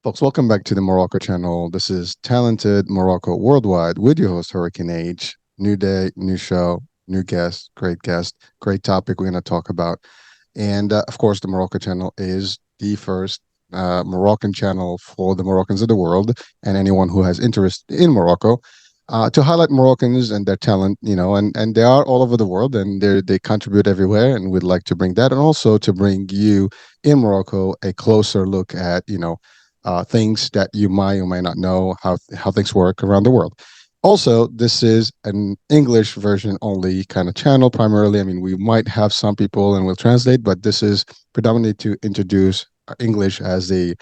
Folks, welcome back to the Morocco channel. This is Talented Morocco Worldwide with your host, Hurricane Age. New day, new show, new guest, great topic we're going to talk about. And of course, the Morocco channel is the first Moroccan channel for the Moroccans of the world and anyone who has interest in Morocco to highlight Moroccans and their talent, and they are all over the world and they contribute everywhere. And we'd like to bring that and also to bring you in Morocco a closer look at, things that you might or may not know how things work around the world. Also, this is an English version only kind of channel primarily. I mean, we might have some people and we'll translate, but this is predominantly to introduce English as a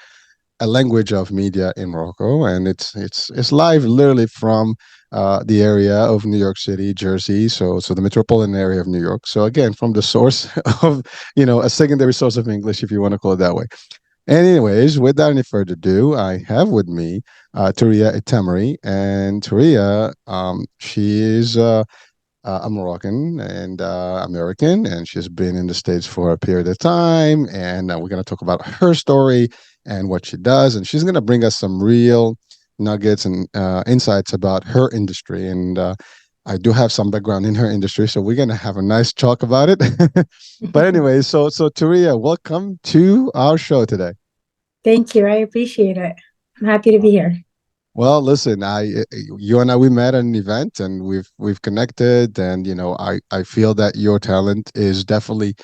language of media in Morocco, and it's live literally from the area of New York City, Jersey, so the metropolitan area of New York. So again, from the source of a secondary source of English, if you want to call it that way. Anyways, without any further ado, I have with me Touria Ettamri, and Touria, she is a Moroccan and American, and she's been in the States for a period of time. And we're going to talk about her story and what she does. And she's going to bring us some real nuggets and insights about her industry. And I do have some background in her industry, so we're going to have a nice talk about it. But anyway, so Touria, welcome to our show today. Thank you. I appreciate it. I'm happy to be here. Well, listen, you and I, we met at an event and we've connected, and I feel that your talent is definitely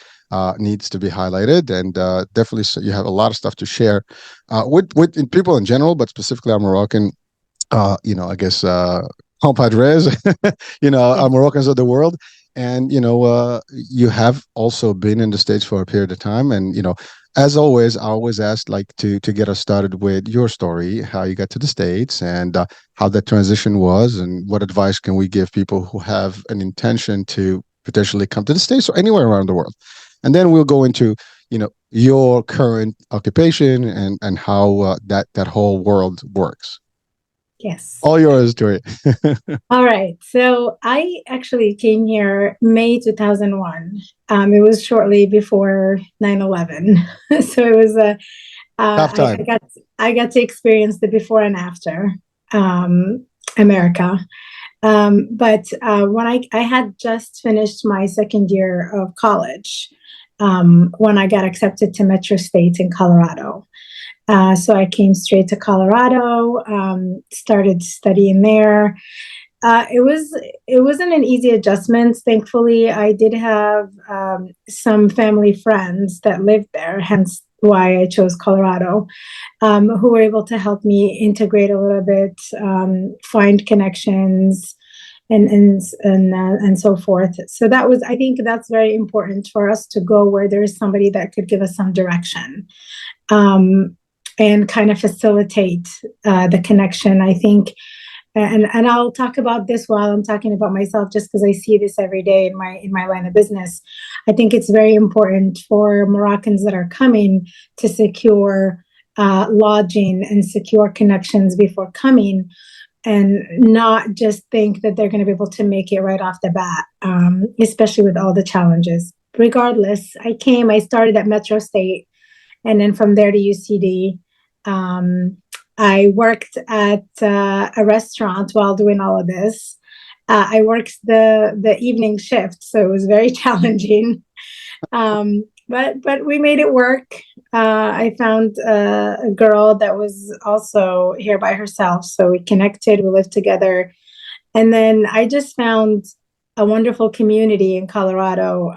needs to be highlighted, and definitely so you have a lot of stuff to share with people in general, but specifically our Moroccan, I guess compadres, our Yes. Moroccans of the world. And you have also been in the States for a period of time, and as always, I always ask like to get us started with your story, how you got to the States, and how that transition was, and what advice can we give people who have an intention to potentially come to the States or anywhere around the world. And then we'll go into your current occupation and how that whole world works. Yes. All yours, Tori. All right. So I actually came here May 2001. It was shortly before 9/11. So it was Tough I time. got I got to experience the before and after America. But when I had just finished my second year of college, when I got accepted to Metro State in Colorado. So I came straight to Colorado, started studying there. It wasn't an easy adjustment. Thankfully, I did have some family friends that lived there, hence why I chose Colorado, who were able to help me integrate a little bit, find connections, and so forth. So I think that's very important for us to go where there is somebody that could give us some direction. And kind of facilitate the connection. I think, and I'll talk about this while I'm talking about myself, just because I see this every day in my line of business. I think it's very important for Moroccans that are coming to secure lodging and secure connections before coming, and not just think that they're going to be able to make it right off the bat, especially with all the challenges. Regardless, I started at Metro State, and then from there to UCD. I worked at a restaurant while doing all of this. I worked the evening shift, so it was very challenging. But we made it work. I found a girl that was also here by herself, so we connected. We lived together, and then I just found a wonderful community in Colorado,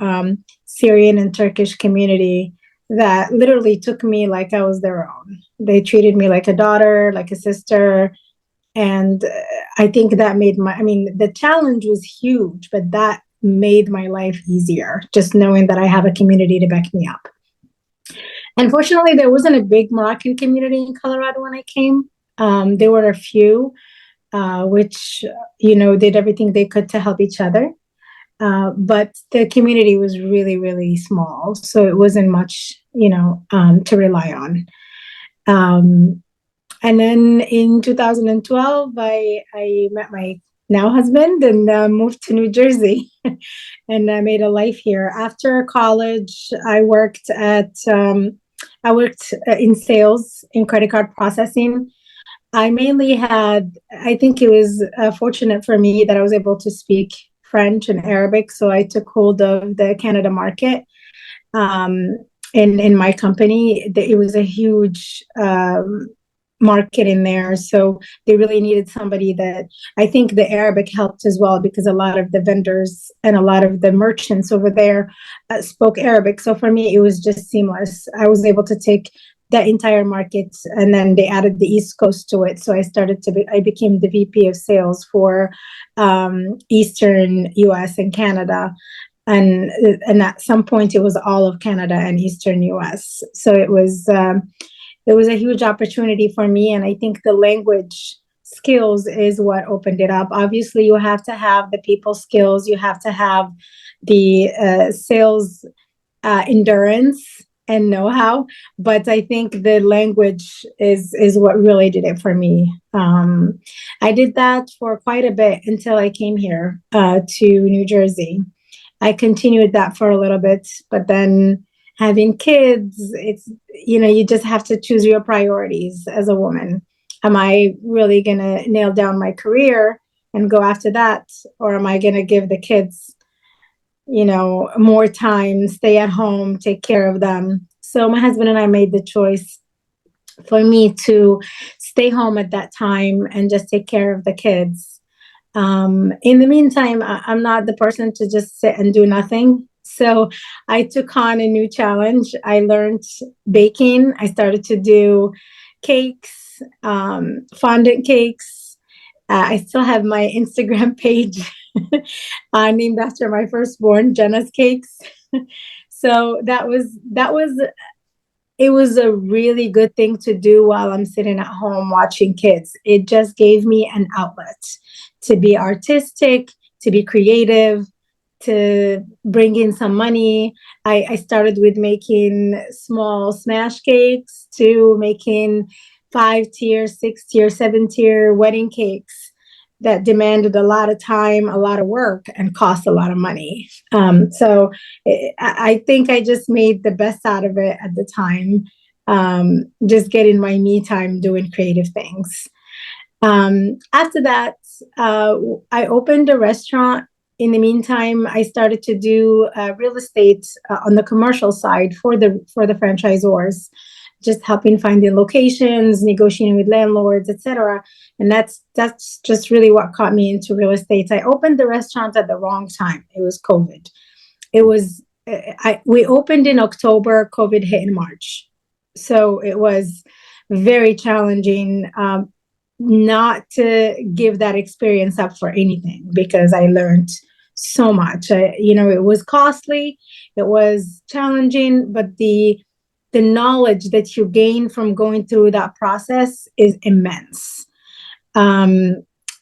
Syrian and Turkish community that literally took me like I was their own. They treated me like a daughter, like a sister. And I think that the challenge was huge, but that made my life easier, just knowing that I have a community to back me up. Unfortunately, there wasn't a big Moroccan community in Colorado when I came. There were a few, which, did everything they could to help each other. But the community was really, really small, so it wasn't much, to rely on. And then in 2012, I met my now husband and moved to New Jersey, and I made a life here. After college, I worked at I worked in sales, in credit card processing. I mainly had, I think it was fortunate for me that I was able to speak French and Arabic. So I took hold of the Canada market um, in my company. It was a huge market in there. So they really needed somebody that I think the Arabic helped as well because a lot of the vendors and a lot of the merchants over there spoke Arabic. So for me, it was just seamless. I was able to take that entire market and then they added the East Coast to it. So I became the VP of sales for Eastern US and Canada. And at some point it was all of Canada and Eastern US. So it was a huge opportunity for me. And I think the language skills is what opened it up. Obviously, you have to have the people skills, you have to have the sales endurance and know-how. But I think the language is what really did it for me. I did that for quite a bit until I came here to New Jersey. I continued that for a little bit, but then having kids, it's, you just have to choose your priorities as a woman. Am I really going to nail down my career and go after that? Or am I going to give the kids, more time, stay at home, take care of them? So my husband and I made the choice for me to stay home at that time and just take care of the kids. In the meantime, I'm not the person to just sit and do nothing. So I took on a new challenge. I learned baking. I started to do cakes, fondant cakes. I still have my Instagram page named after my firstborn, Jenna's Cakes. So it was a really good thing to do while I'm sitting at home watching kids. It just gave me an outlet to be artistic, to be creative, to bring in some money. I started with making small smash cakes to making 5-tier, 6-tier, 7-tier wedding cakes that demanded a lot of time, a lot of work, and cost a lot of money. So I think I just made the best out of it at the time, just getting my me time doing creative things. After that, I opened a restaurant. In the meantime, I started to do real estate on the commercial side for the franchisors, just helping find the locations, negotiating with landlords, etc. And that's just really what caught me into real estate. I opened the restaurant at the wrong time. It was COVID. It was we opened in October. COVID hit in March, so it was very challenging. Not to give that experience up for anything because I learned so much. It was costly, it was challenging, but the knowledge that you gain from going through that process is immense.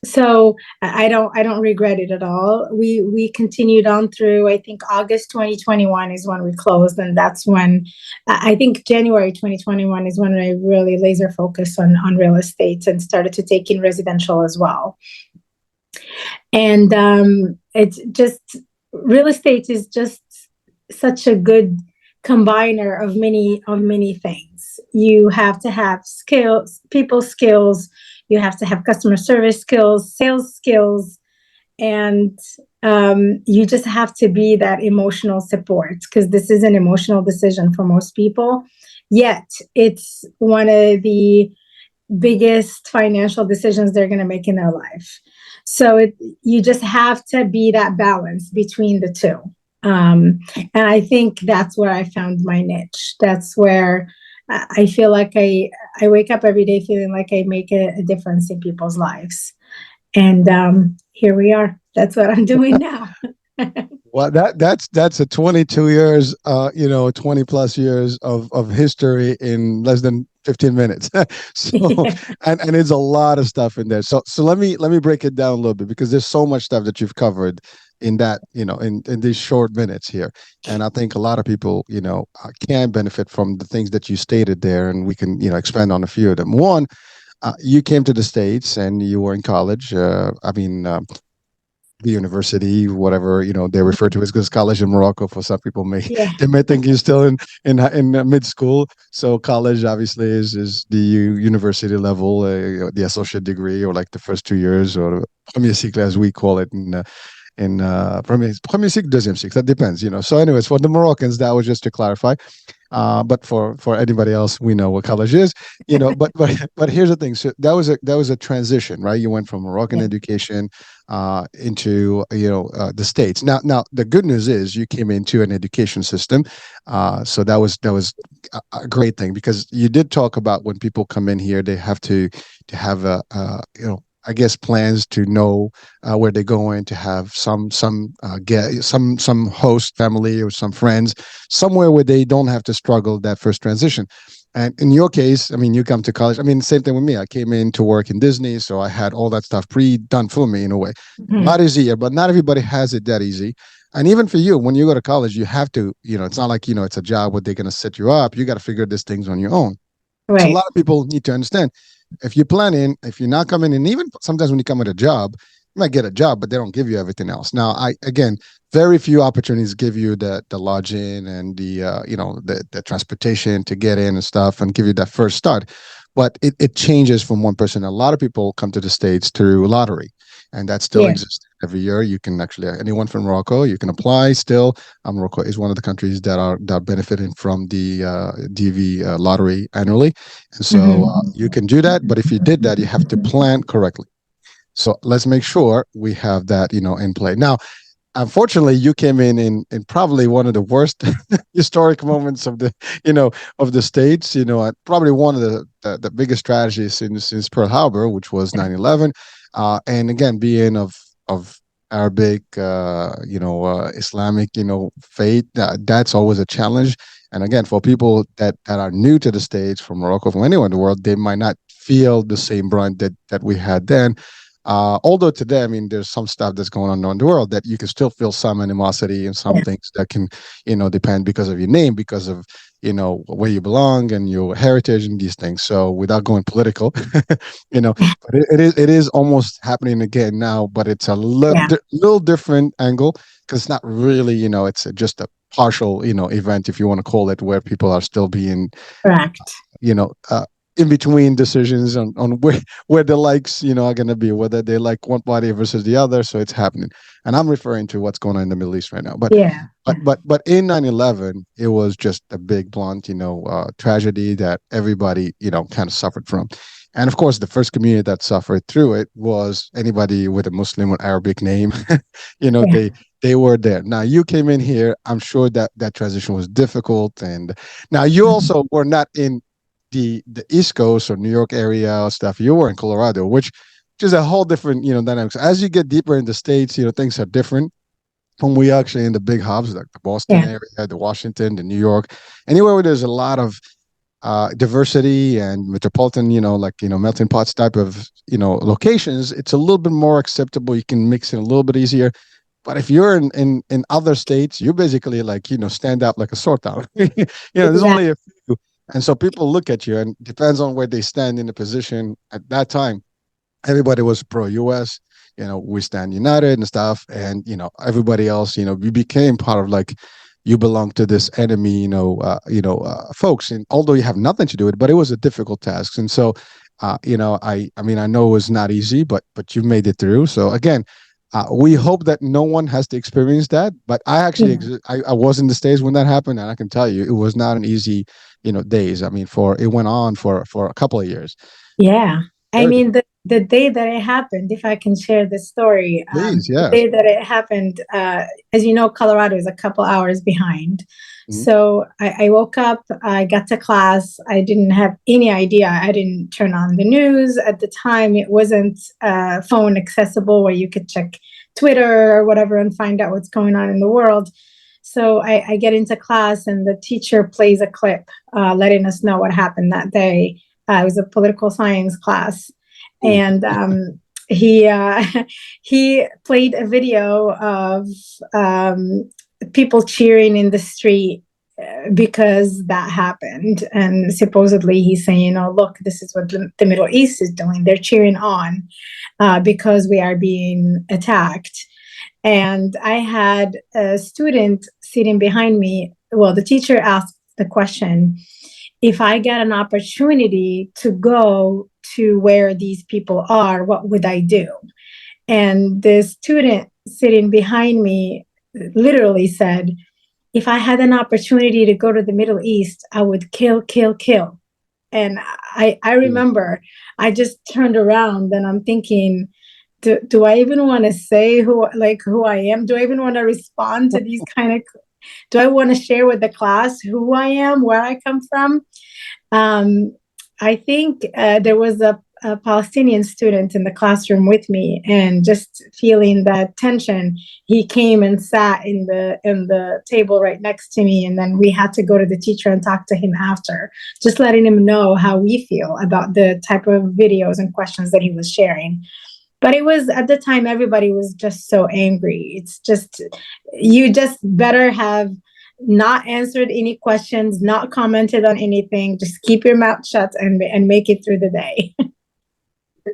So I don't regret it at all. We continued on through, I think August 2021 is when we closed, and that's when I think January 2021 is when I really laser focused on real estate and started to take in residential as well. And it's just real estate is just such a good combiner of many things. You have to have skills, people skills, you have to have customer service skills, sales skills, and you just have to be that emotional support because this is an emotional decision for most people. Yet it's one of the biggest financial decisions they're going to make in their life. So you just have to be that balance between the two. And I think that's where I found my niche. That's where I feel like I wake up every day feeling like I make a difference in people's lives. And here we are. That's what I'm doing now. Well, that's a 22 years, 20 plus years of history in less than 15 minutes. So, Yeah. and it's a lot of stuff in there. So let me break it down a little bit because there's so much stuff that you've covered in that, in these short minutes here. And I think a lot of people, can benefit from the things that you stated there, and we can, expand on a few of them. One, you came to the States and you were in college. the university, whatever they refer to as college in Morocco. For some people, may Yeah. they may think you're still in mid school. So college obviously is the university level, the associate degree, or like the first 2 years, or premier cycle as we call it in premier cycle, deuxième cycle. That depends. So, anyways, for the Moroccans, that was just to clarify. But for anybody else, we know what college is, but here's the thing. So that was a transition, right? You went from Moroccan Yeah. education into the States. Now the good news is you came into an education system, so that was a great thing, because you did talk about when people come in here, they have to have I guess plans to know where they're going, to have some get some host family or some friends somewhere where they don't have to struggle that first transition. And in your case, I mean, you come to college. I mean, same thing with me. I came in to work in Disney, so I had all that stuff pre-done for me in a way. A Mhm. lot easier, but not everybody has it that easy. And even for you, when you go to college, you have to, it's not like, it's a job where they're going to set you up. You got to figure these things on your own. So a Right. lot of people need to understand, if you're planning, if you're not coming in, even sometimes when you come at a job, you might get a job, but they don't give you everything else. Now, again, very few opportunities give you the lodging and the transportation to get in and stuff, and give you that first start. But it changes from one person. A lot of people come to the States through lottery, and that still Yeah. exists. Every year, you can actually, anyone from Morocco, you can apply still. Morocco is one of the countries that are benefiting from the DV lottery annually, and so Mhm. you can do that. But if you did that, you have to plan correctly. So let's make sure we have that, in play. Now, unfortunately, you came in probably one of the worst historic moments of the States. Probably one of the biggest tragedies since Pearl Harbor, which was 9/11. And again, being of Arabic, Islamic, faith, that's always a challenge. And again, for people that are new to the States, from Morocco, from anywhere in the world, they might not feel the same brunt that we had then. Although today, I mean, there's some stuff that's going on in the world that you can still feel some animosity, and some Yeah. things that can, depend because of your name, because of, where you belong and your heritage and these things. So without going political, but it is almost happening again now, but it's a Yeah. little different angle, because it's not really, it's just a partial, event, if you want to call it, where people are still being, Correct. you know, uh, in between decisions on where the likes, are going to be, whether they like one party versus the other. So it's happening. And I'm referring to what's going on in the Middle East right now. But Yeah. but but but in 9/11, it was just a big blunt, tragedy that everybody, kind of suffered from. And of course, the first community that suffered through it was anybody with a Muslim or Arabic name. you know, Yeah. they they were there. Now you came in here. I'm sure that transition was difficult. And now you Mhm. also were not in the East Coast or New York area or stuff. You were in Colorado, which is a whole different, dynamics. As you get deeper in the states, things are different when we actually in the big hubs like the Boston Yeah. area, the Washington, the New York, anywhere where there's a lot of diversity and metropolitan, like melting pots type of locations. It's a little bit more acceptable. You can mix it a little bit easier. But if you're in other states, you basically like stand out like a sore thumb. There's Exactly. only a few, and so people look at you, and depends on where they stand in the position at that time. Everybody was pro U.S. We stand united and stuff, and everybody else. We became part of like you belong to this enemy. Folks, and although you have nothing to do with it, but it was a difficult task, and so. I mean, I know it was not easy, but you made it through. So again, we hope that no one has to experience that. But I actually, Yeah. I was in the States when that happened, and I can tell you, it was not an easy, days. I mean, it went on for a couple of years. Yeah. I Very mean, difficult. the day that it happened, if I can share the story, Please, the yes. day that it happened, as you know, Colorado is a couple hours behind. Mhm. So I woke up, I got to class. I didn't have any idea. I didn't turn on the news at the time. It wasn't phone accessible where you could check Twitter or whatever and find out what's going on in the world. So I get into class and the teacher plays a clip letting us know what happened that day. It was a political science class, Ooh. and he he played a video of people cheering in the street because that happened. And supposedly he's saying, look, this is what the Middle East is doing. They're cheering on because we are being attacked. And I had a student sitting behind me. Well, the teacher asked the question, if I get an opportunity to go to where these people are, what would I do? And the student sitting behind me literally said, if I had an opportunity to go to the Middle East, I would kill, kill, kill. And I Mm. remember I just turned around and I'm thinking, do I even want to say who I am? Do I even want to respond to these kind of, do I want to share with the class who I am, where I come from? Um, I think there was a Palestinian student in the classroom with me, and just feeling that tension, he came and sat in the table right next to me, and then we had to go to the teacher and talk to him after, just letting him know how we feel about the type of videos and questions that he was sharing. But it was at the time everybody was just so angry. It's just, you just better have not answered any questions, not commented on anything, just keep your mouth shut and make it through the day.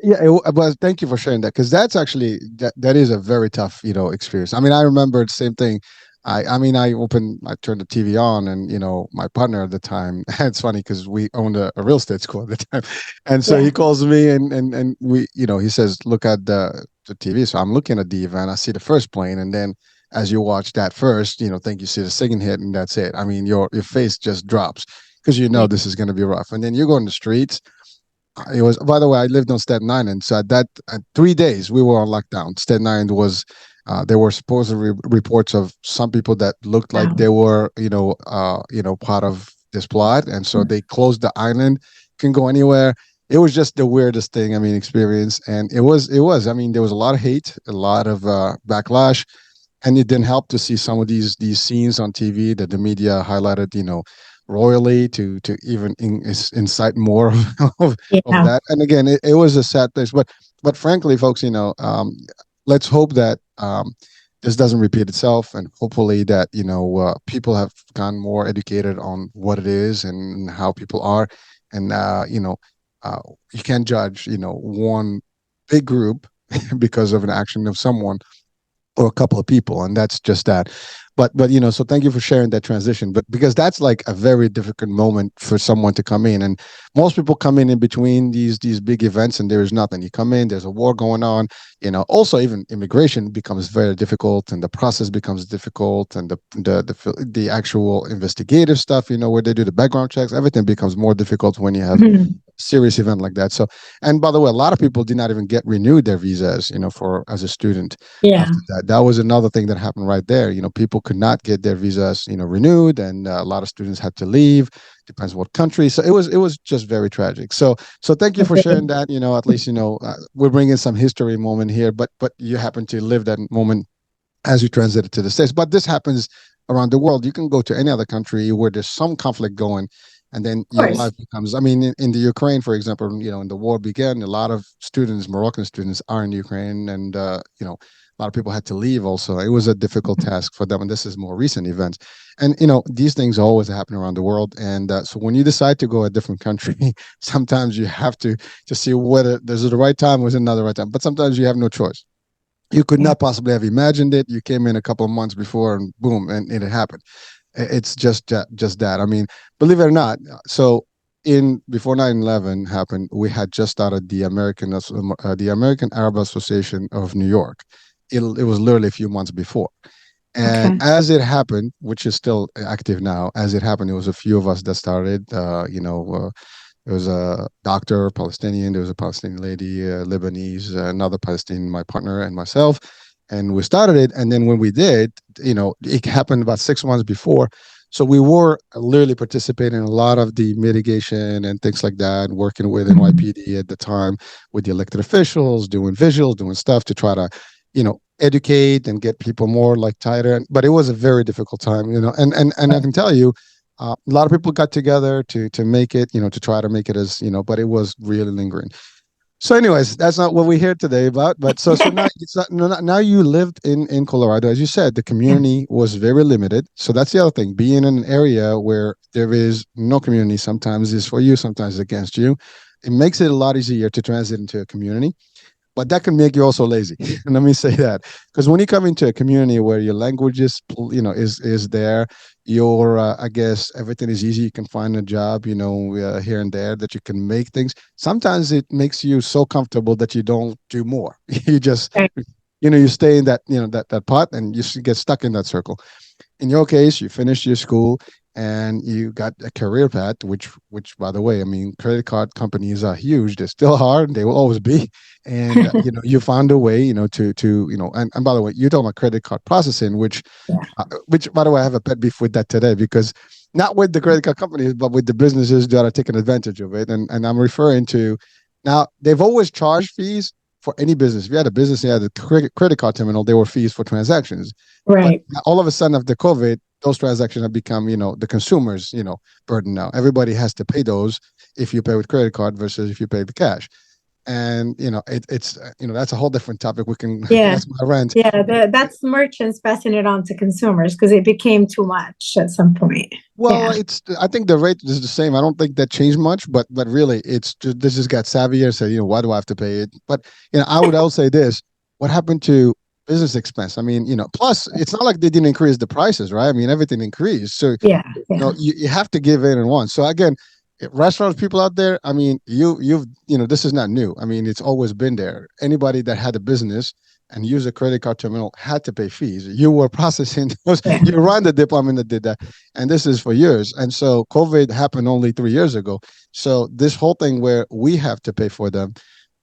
Yeah, well, thank you for sharing that, because that's actually that is a very tough, experience. I mean, I remember the same thing. I mean, I turned the TV on, and my partner at the time. It's funny because we owned a real estate school at the time, and so Yeah. he calls me, and we, he says, look at the TV. So I'm looking at the event. I see the first plane, and then as you watch that first, think you see the second hit, and that's it. I mean, your face just drops because Yeah. this is going to be rough, and then you go in the streets. It was, by the way, I lived on Staten Island, so at that 3 days we were on lockdown. Staten Island was, there were supposedly reports of some people that looked like Wow. they were, part of this plot, and so they closed the island. Couldn't go anywhere. It was just the weirdest thing. I mean, experience, and it was. I mean, there was a lot of hate, a lot of backlash, and it didn't help to see some of these scenes on TV that the media highlighted, royally to even incite more of Yeah. that. And again, it was a sad place, but frankly, folks, let's hope that this doesn't repeat itself, and hopefully that people have gotten more educated on what it is and how people are, and uh, you can't judge one big group because of an action of someone or a couple of people, and that's just that. But so thank you for sharing that transition, but because that's like a very difficult moment for someone to come in, and most people come in between these big events, and there's nothing. You come in, there's a war going on, also even immigration becomes very difficult, and the process becomes difficult, and the actual investigative stuff, where they do the background checks, everything becomes more difficult when you have Mhm. serious event like that. So, and by the way, a lot of people did not even get renewed their visas, for as a student Yeah. after that. That was another thing that happened right there. People could not get their visas, renewed, and a lot of students had to leave. Depends what country. So it was just very tragic. So thank you for sharing Okay. that. At least we're bringing some history moment here, but you happen to live that moment as you transited to the States. But this happens around the world. You can go to any other country where there's some conflict going, and then Of your course. life becomes. I mean, in the Ukraine, for example, when the war began, a lot of students, Moroccan students, are in Ukraine, and a lot of people had to leave. Also, it was a difficult task for them, and this is more recent events. And these things always happen around the world, and so when you decide to go a different country, sometimes you have to see whether there's the right time or another right time. But sometimes you have no choice. You could Yeah. not possibly have imagined it. You came in a couple of months before, and boom, and it happened. It's just that. I mean, believe it or not. So in before 9/11 happened, we had just started the American Arab Association of New York. It was literally a few months before. And Okay. as it happened, which is still active now, as it happened, it was a few of us that started. There was a doctor, Palestinian. There was a Palestinian lady, Lebanese, another Palestinian, my partner, and myself. And we started it. And then when we did, it happened about 6 months before. So we were literally participating in a lot of the mitigation and things like that, working with Mhm. NYPD at the time with the elected officials, doing visuals, doing stuff to try to, educate and get people more like tighter. But it was a very difficult time, and I can tell you, a lot of people got together to make it, to try to make it as but it was really lingering. So, anyways, that's not what we're here today about. But so now it's not, now you lived in Colorado, as you said, the Yeah. community was very limited. So that's the other thing. Being in an area where there is no community, sometimes is for you, sometimes against you. It makes it a lot easier to transit into a community. but that can make you also lazy. And let me say that, because when you come into a community where your language is, is there, your I guess everything is easy. You can find a job, here and there that you can make things. Sometimes it makes you so comfortable that you don't do more. You just, Right. you stay in that, that pot, and you get stuck in that circle. In your case, you finished your school and you got a career path, which by the way, I mean, credit card companies are huge. They're still hard. They will always be. And you found a way, and by the way, you're talking about credit card processing, Yeah. which by the way, I have a pet beef with that today, because not with the credit card companies, but with the businesses that are taking advantage of it. And I'm referring to, now they've always charged fees for any business. If you had a business, you had a credit card terminal, there were fees for transactions. But Right. all of a sudden, after COVID, those transactions have become, the consumers, burden now. Everybody has to pay those if you pay with credit card versus if you pay the cash. And it's that's a whole different topic. We can Yeah. that's my rant. Yeah. That's merchants passing it on to consumers because it became too much at some point. Well, Yeah. I think the rate is the same. I don't think that changed much, but really, it's just this just got savvier. So why do I have to pay it? But I would also say this: what happened to business expense? I mean, plus it's not like they didn't increase the prices, right? I mean, everything increased. So Yeah. Yeah. you have to give in and once. So again, restaurants people out there, I mean, this is not new. I mean, it's always been there. Anybody that had a business and used a credit card terminal had to pay fees. You were processing those. Yeah. You run the department that did that, and this is for years. And so COVID happened only 3 years ago. So this whole thing where we have to pay for them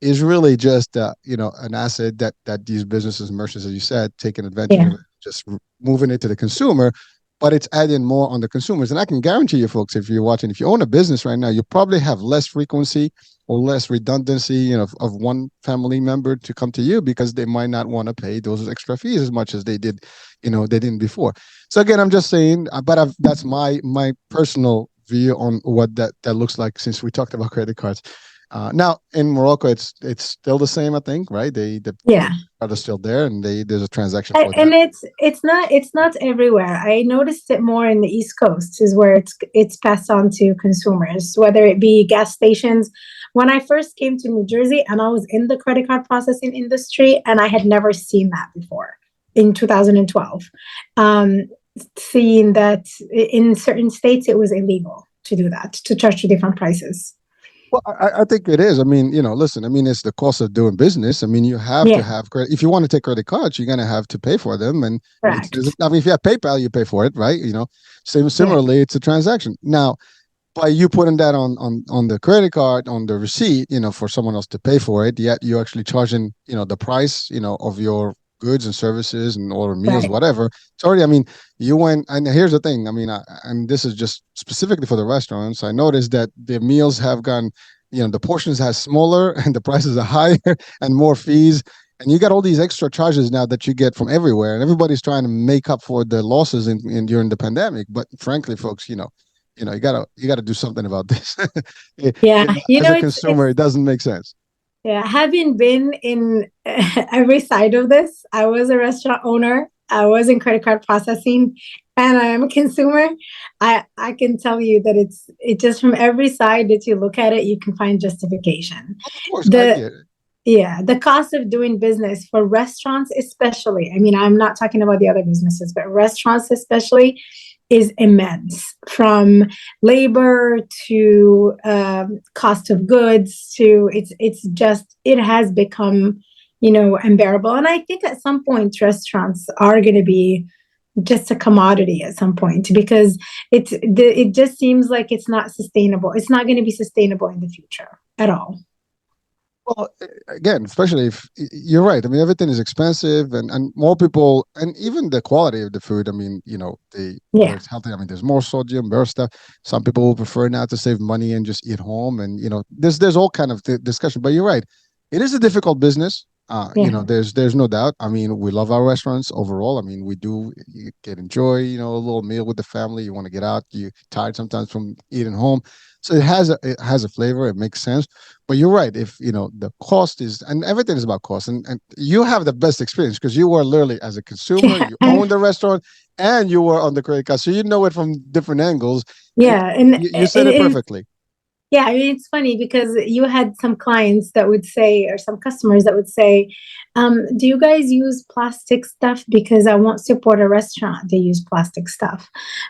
is really just an asset that these businesses, merchants, as you said, taking advantage Yeah. of it, just moving it to the consumer. But it's adding more on the consumers. And I can guarantee you, folks, if you're watching, if you own a business right now, you probably have less frequency or less redundancy, of one family member to come to you because they might not want to pay those extra fees as much as they did, they didn't before. So again, I'm just saying, but that's my personal view on what that looks like, since we talked about credit cards. Now in Morocco, it's still the same, I think, right? The Yeah. card is still there, and there's a transaction for And that. it's not everywhere. I noticed it more in the East Coast is where it's passed on to consumers, whether it be gas stations. When I first came to New Jersey and I was in the credit card processing industry, and I had never seen that before in 2012. Um, Seeing that in certain states it was illegal to do that, to charge two different prices. Well, I think it is. I mean, listen, I mean, it's the cost of doing business. I mean, you have to Yeah, have credit. If you want to take credit cards, you're going to have to pay for them. And correct. I mean, if you have PayPal, you pay for it, right? Yeah, Similarly, it's a transaction. Now, by you putting that on the credit card, on the receipt, for someone else to pay for it, yet you're actually charging, the price, of your goods and services and or meals, right. whatever. It's already, I mean, you went, and here's the thing. I mean, and this is just specifically for the restaurants. I noticed that the meals have gone, the portions are smaller and the prices are higher and more fees. And you got all these extra charges now that you get from everywhere, and everybody's trying to make up for the losses in during the pandemic. But frankly, folks, you gotta do something about this. Yeah, As a it's consumer, it doesn't make sense. yeah. Having been in every side of this, I was a restaurant owner. I was in credit card processing, and I am a consumer. I can tell you that it just from every side that you look at it, you can find justification. Of course, I The get it. Yeah, the cost of doing business for restaurants, especially. I mean, I'm not talking about the other businesses, but restaurants, especially, is immense from labor to cost of goods to it has become unbearable. And I think at some point restaurants are going to be just a commodity at some point because it just seems like it's not sustainable. It's not going to be sustainable in the future at all. Well, again, especially if you're right. I mean, everything is expensive, and more people, and even the quality of the food. I mean, whether Yeah. it's healthy. I mean, there's more sodium, more stuff. Some people will prefer now to save money and just eat home, and there's all kind of discussion. But you're right. It is a difficult business. Yeah. There's no doubt. I mean, we love our restaurants overall. I mean, we do get enjoy, a little meal with the family. You want to get out. You're tired sometimes from eating home. So it has a flavor. It makes sense. But you're right. If the cost is, and everything is about cost, and you have the best experience because you were literally as a consumer, you owned the restaurant, and you were on the credit card, so you know it from different angles. And Yeah, and you said it perfectly. Yeah, I mean, it's funny because you had some clients that would say, or some customers that would say, do you guys use plastic stuff? Because I won't support a restaurant. They use plastic stuff.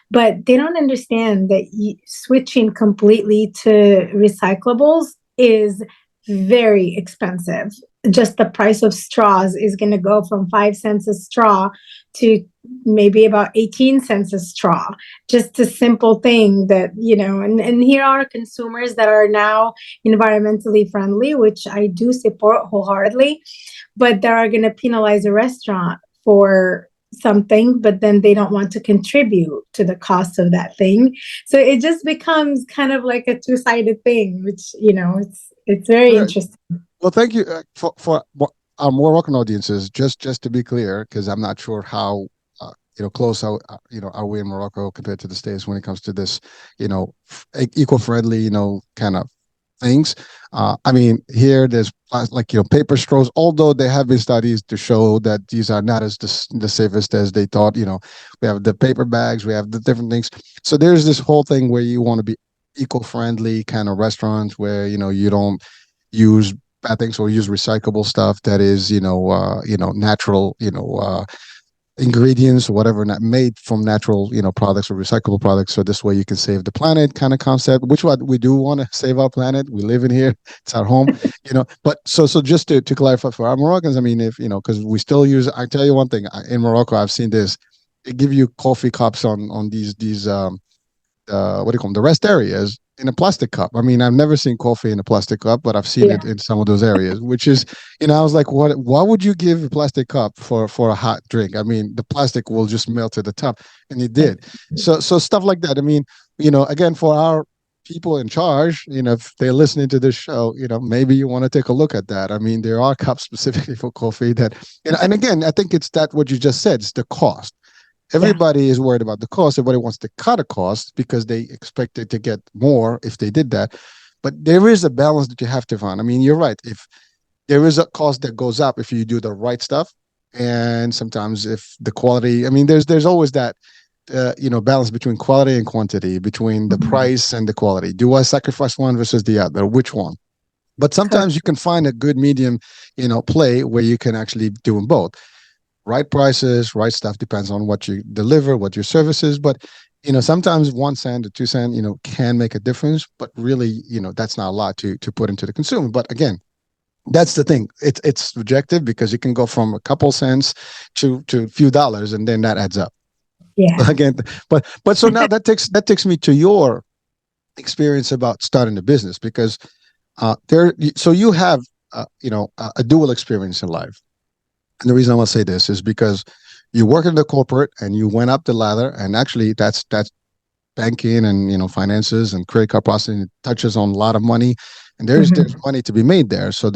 But they don't understand that switching completely to recyclables is very expensive. Just the price of straws is going to go from 5 cents a straw to maybe about 18 cents a straw. Just a simple thing that, and here are consumers that are now environmentally friendly, which I do support wholeheartedly, but they are going to penalize a restaurant for something, but then they don't want to contribute to the cost of that thing. So it just becomes kind of like a two-sided thing, which, it's very Right. interesting. Well, thank you for our Moroccan audiences. Just to be clear, because I'm not sure how close are we in Morocco compared to the States when it comes to this, eco-friendly, kind of things. I mean, here there's like paper straws. Although there have been studies to show that these are not as the safest as they thought. We have the paper bags, we have the different things. So there's this whole thing where you want to be eco-friendly kind of restaurants where you don't use bad things or use recyclable stuff that is natural ingredients or whatever, not made from natural products or recyclable products, so this way you can save the planet kind of concept, which what we do want to save our planet. We live in here, it's our home. But so just to clarify for our Moroccans, I mean, if because we still use, I tell you one thing, in Morocco I've seen this, they give you coffee cups on these what do you call them, the rest areas, in a plastic cup. I mean, I've never seen coffee in a plastic cup, but I've seen Yeah. it in some of those areas, which is, I was like, what? Why would you give a plastic cup for a hot drink? I mean, the plastic will just melt to the top, and it did. So stuff like that. I mean, again, for our people in charge, if they're listening to this show, maybe you want to take a look at that. I mean, there are cups specifically for coffee that, and again, I think it's that what you just said, it's the cost. Yeah. Everybody is worried about the cost. Everybody wants to cut a cost because they expected to get more if they did that. But there is a balance that you have to find. I mean, you're right. If there is a cost that goes up if you do the right stuff, and sometimes if the quality, I mean, there's always that balance between quality and quantity, between the Mhm. price and the quality. Do I sacrifice one versus the other? Which one? But Correct. sometimes you can find a good medium, play where you can actually do them both. Right prices, right stuff, depends on what you deliver, what your service is. But sometimes 1 cent or 2 cent, can make a difference. But really, that's not a lot to put into the consumer. But again, that's the thing. It's subjective because you can go from a couple cents to a few dollars, and then that adds up. Yeah. Again, but so now that takes me to your experience about starting a business, because so you have a dual experience in life. And the reason I want to say this is because you work in the corporate and you went up the ladder, and actually that's banking and finances and credit card processing. It touches on a lot of money, and there's Mhm. money to be made there. So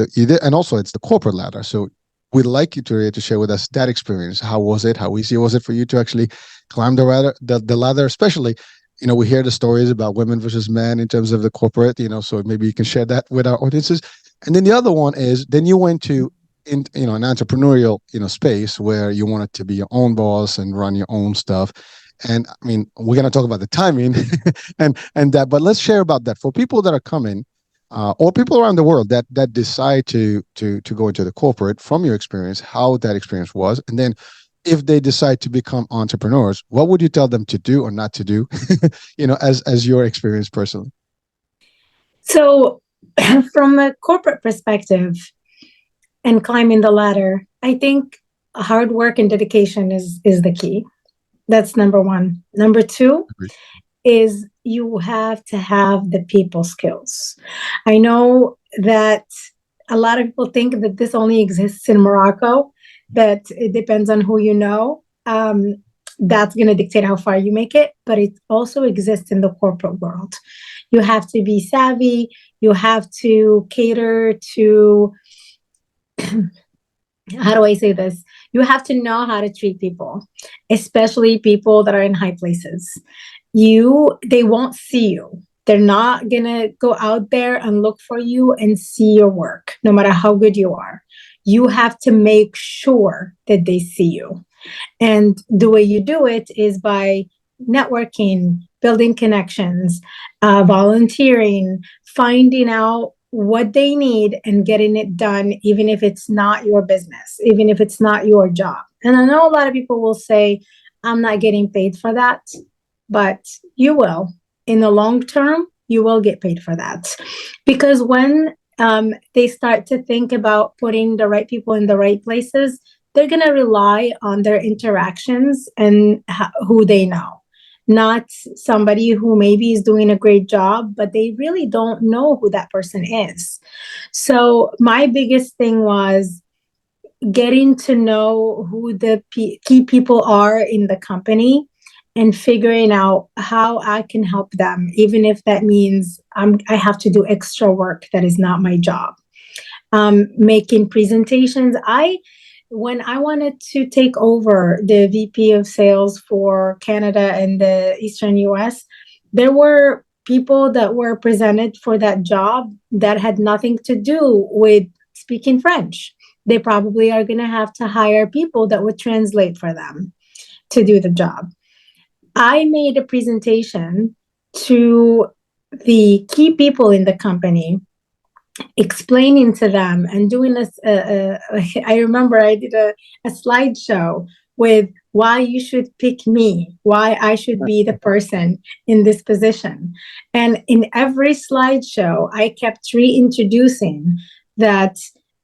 and also it's the corporate ladder. So we'd like you to share with us that experience. How was it? How easy was it for you to actually climb the ladder? Especially, we hear the stories about women versus men in terms of the corporate. So maybe you can share that with our audiences. And then the other one is then you went to in an entrepreneurial space where you wanted to be your own boss and run your own stuff. And I mean, we're going to talk about the timing and that, but let's share about that for people that are coming, or people around the world that decide to go into the corporate. From your experience, how that experience was, and then if they decide to become entrepreneurs, what would you tell them to do or not to do? As your experience personally. So, from a corporate perspective and climbing the ladder, I think hard work and dedication is the key. That's number one. Number two Agreed. is you have to have the people skills. I know that a lot of people think that this only exists in Morocco, that it depends on who you know. That's going to dictate how far you make it, but it also exists in the corporate world. You have to be savvy, you have to cater to, how do I say this? You have to know how to treat people, especially people that are in high places. They won't see you. They're not gonna go out there and look for you and see your work, no matter how good you are. You have to make sure that they see you. And the way you do it is by networking, building connections, volunteering, finding out what they need and getting it done, even if it's not your business, even if it's not your job. And I know a lot of people will say, I'm not getting paid for that, but you will. In the long term, you will get paid for that. Because when they start to think about putting the right people in the right places, they're going to rely on their interactions and who they know, not somebody who maybe is doing a great job, but they really don't know who that person is. So, my biggest thing was getting to know who the key people are in the company and figuring out how I can help them, even if that means I have to do extra work that is not my job. Making presentations. When I wanted to take over the VP of sales for Canada and the Eastern US, there were people that were presented for that job that had nothing to do with speaking French. They probably are going to have to hire people that would translate for them to do the job. I made a presentation to the key people in the company, explaining to them and doing this. I remember I did a slideshow with why you should pick me, why I should be the person in this position. And in every slideshow, I kept reintroducing that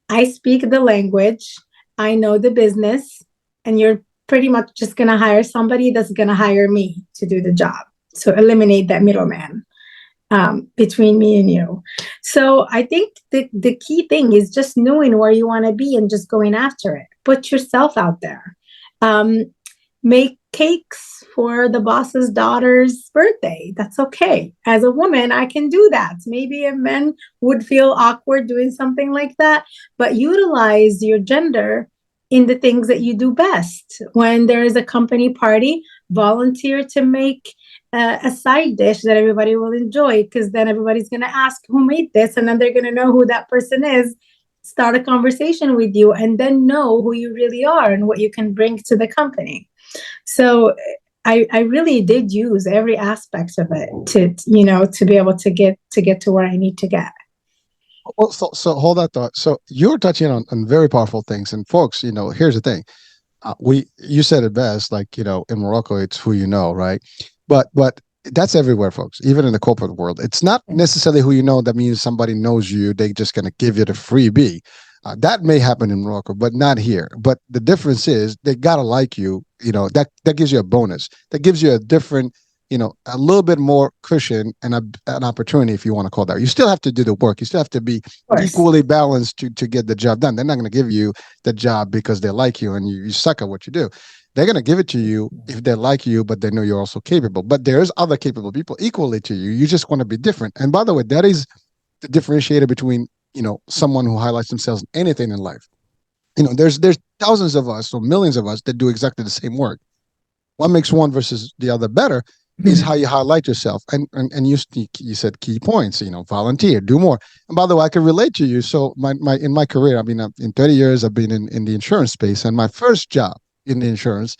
I speak the language, I know the business, and you're pretty much just going to hire somebody that's going to hire me to do the job. So eliminate that middleman between me and you. So I think the key thing is just knowing where you want to be and just going after it. Put yourself out there. Make cakes for the boss's daughter's birthday. That's okay. As a woman, I can do that. Maybe a man would feel awkward doing something like that, but utilize your gender in the things that you do best. When there is a company party, volunteer to make a side dish that everybody will enjoy, because then everybody's going to ask who made this, and then they're going to know who that person is, start a conversation with you, and then know who you really are and what you can bring to the company. So I really did use every aspect of it to be able to get to where I need to get. Well, so hold that thought. So you're touching on very powerful things, and folks, here's the thing. You said it best. Like, in Morocco, it's who you know, right? But that's everywhere, folks. Even in the corporate world, it's not necessarily who you know. That means somebody knows you. They're just going to give you the freebie. That may happen in Morocco, but not here. But the difference is they gotta like you. That gives you a bonus. That gives you a different, a little bit more cushion and an opportunity, if you want to call that. You still have to do the work. You still have to be equally balanced to get the job done. They're not going to give you the job because they like you and you suck at what you do. They're going to give it to you if they like you, but they know you're also capable. But there's other capable people equally to you. You just want to be different. And by the way, that is the differentiator between someone who highlights themselves in anything in life. There's thousands of us or millions of us that do exactly the same work. What makes one versus the other better is how you highlight yourself. And you said key points, volunteer, do more. And by the way, I can relate to you. So in my career, in 30 years, I've been in the insurance space, and my first job in the insurance,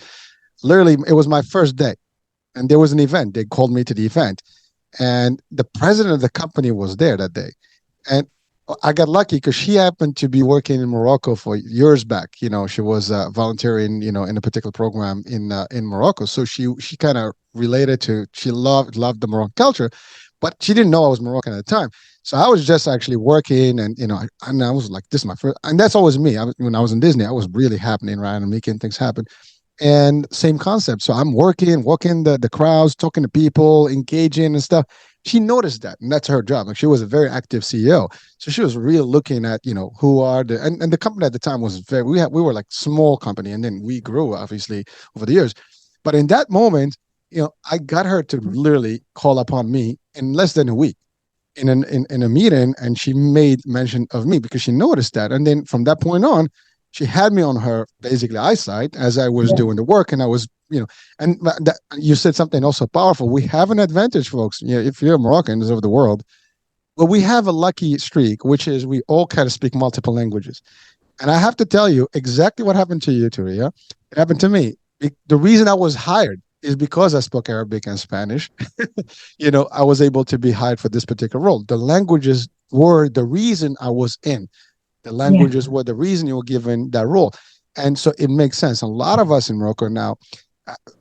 literally, it was my first day. And there was an event. They called me to the event. And the president of the company was there that day. And I got lucky because she happened to be working in Morocco for years back. She was volunteering, in a particular program in Morocco. So she kind of related to. She loved the Moroccan culture, but she didn't know I was Moroccan at the time. So I was just actually working, and I was like, "This is my first," and that's always me. When I was in Disney, I was really happening around and making things happen. And same concept. So I'm walking the crowds, talking to people, engaging and stuff. She noticed that, and that's her job. Like, she was a very active CEO, so she was really looking at who are and the company at the time was we were like small company, and then we grew obviously over the years. But in that moment, I got her to literally call upon me in less than a week in a meeting, and she made mention of me because she noticed that, and then from that point on, she had me on her basically eyesight as I was doing the work, and I was, and you said something also powerful. We have an advantage, folks. If you're Moroccans over the world, but we have a lucky streak, which is we all kind of speak multiple languages. And I have to tell you exactly what happened to you, Touria. It happened to me. The reason I was hired is because I spoke Arabic and Spanish. I was able to be hired for this particular role. The languages were the reason I was in. The Yeah. languages were the reason you were given that role. And so it makes sense. A lot of us in Morocco now,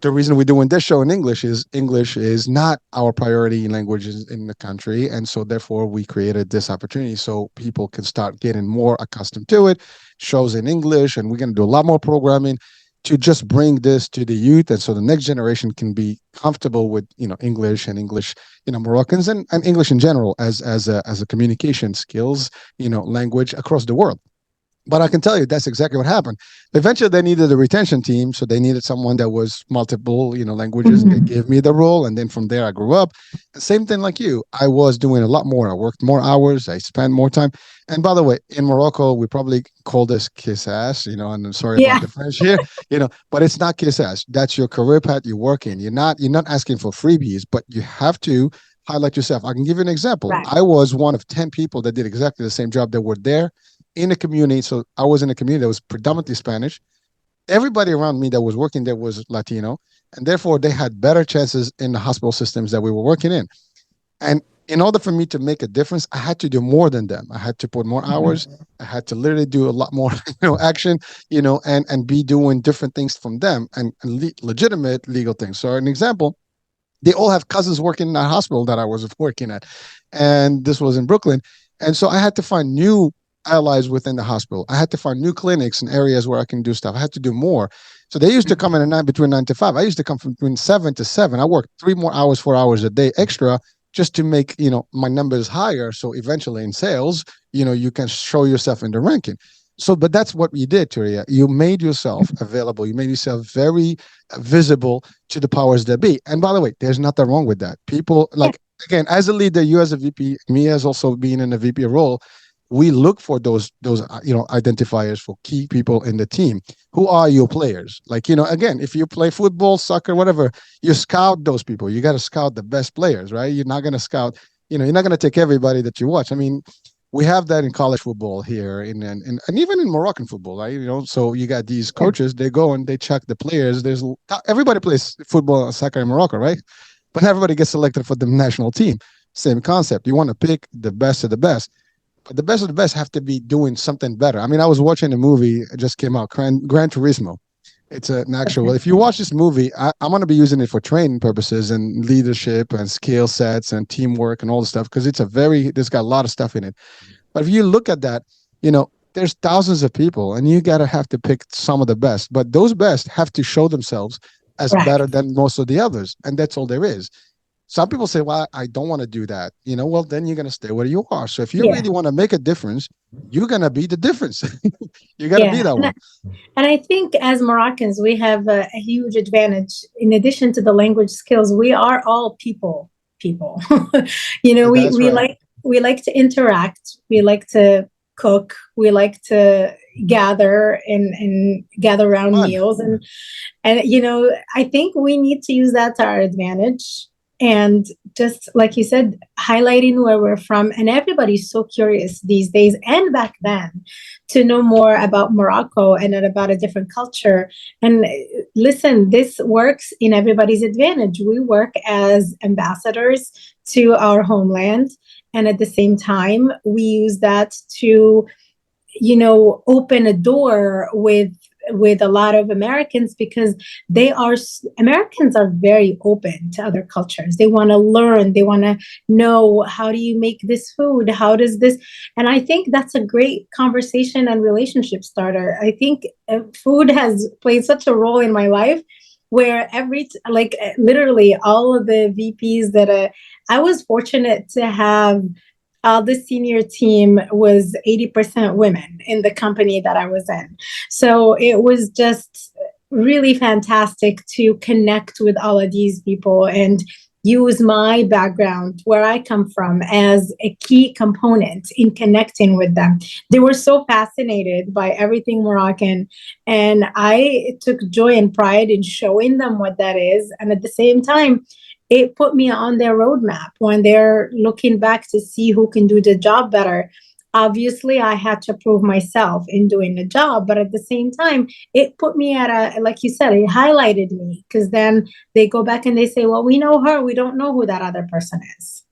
the reason we're doing this show in English is not our priority languages in the country. And so therefore we created this opportunity so people can start getting more accustomed to it. Shows in English, and we're going to do a lot more programming to just bring this to the youth, and so the next generation can be comfortable with English and English, Moroccans, and English in general as a communication skills, language across the world. But I can tell you that's exactly what happened. Eventually, they needed a retention team, so they needed someone that was multiple, languages. They Mhm. gave me the role, and then from there, I grew up. Same thing like you. I was doing a lot more. I worked more hours. I spent more time. And by the way, in Morocco, we probably call this kiss ass, and I'm sorry about Yeah. the French here, but it's not kiss ass. That's your career path you work in. You're not asking for freebies, but you have to highlight yourself. I can give you an example. Right. I was one of 10 people that did exactly the same job that were there in a community. So I was in a community that was predominantly Spanish. Everybody around me that was working there was Latino, and therefore they had better chances in the hospital systems that we were working in. And in order for me to make a difference, I had to do more than them. I had to put more hours. Mhm. I had to literally do a lot more, action, and be doing different things from them and legitimate legal things. So, an example, they all have cousins working in that hospital that I was working at. And this was in Brooklyn. And so I had to find new allies within the hospital. I had to find new clinics and areas where I can do stuff. I had to do more. So they used to come in at night between 9 to 5. I used to come from between 7 to 7. I worked 3 more hours, 4 hours a day extra just to make, my numbers higher. So eventually in sales, you can show yourself in the ranking. So, but that's what you did, Touria. You made yourself available. You made yourself very visible to the powers that be. And by the way, there's nothing wrong with that. People Yeah. like, again, as a leader, you as a VP, me as also being in a VP role, we look for those identifiers for key people in the team. Who are your players? Like, again, if you play football, soccer, whatever, you scout those people. You got to scout the best players, right? You're not going to scout, you're not going to take everybody that you watch. I mean, we have that in college football here and even in Moroccan football, right? So you got these Yeah. coaches, they go and they check the players. There's everybody plays football and soccer in Morocco, right? But everybody gets selected for the national team. Same concept. You want to pick the best of the best. But the best of the best have to be doing something better. I mean, I was watching a movie, it just came out, Gran Turismo. It's an actual. Okay. Well, if you watch this movie, I'm going to be using it for training purposes and leadership and skill sets and teamwork and all the stuff because there's got a lot of stuff in it. But if you look at that, there's thousands of people and you got to have to pick some of the best. But those best have to show themselves as better Correct. than most of the others. And that's all there is. Some people say, well, I don't want to do that. Well, then you're going to stay where you are. So if you Yeah. really want to make a difference, you're going to be the difference. You got to be Yeah. that one. And I think as Moroccans, we have a huge advantage. In addition to the language skills, we are all people. we That's we right. like to interact. We like to cook. We like to gather and gather around Fun. meals and I think we need to use that to our advantage. And just like you said, highlighting where we're from. And everybody's so curious these days and back then to know more about Morocco and about a different culture. And listen, this works in everybody's advantage. We work as ambassadors to our homeland. And at the same time, we use that to open a door with a lot of Americans because Americans are very open to other cultures. They want to learn, they want to know, how do you make this food, how does this, and I think that's a great conversation and relationship starter. I think food has played such a role in my life where literally all of the VPs that I was fortunate to have. The senior team was 80% women in the company that I was in. So it was just really fantastic to connect with all of these people and use my background, where I come from, as a key component in connecting with them. They were so fascinated by everything Moroccan, and I took joy and pride in showing them what that is. And at the same time, it put me on their roadmap when they're looking back to see who can do the job better. obviously I had to prove myself in doing the job, but at the same time it put me at a, like you said, it highlighted me, because then they go back and they say, well, we know her, we don't know who that other person is.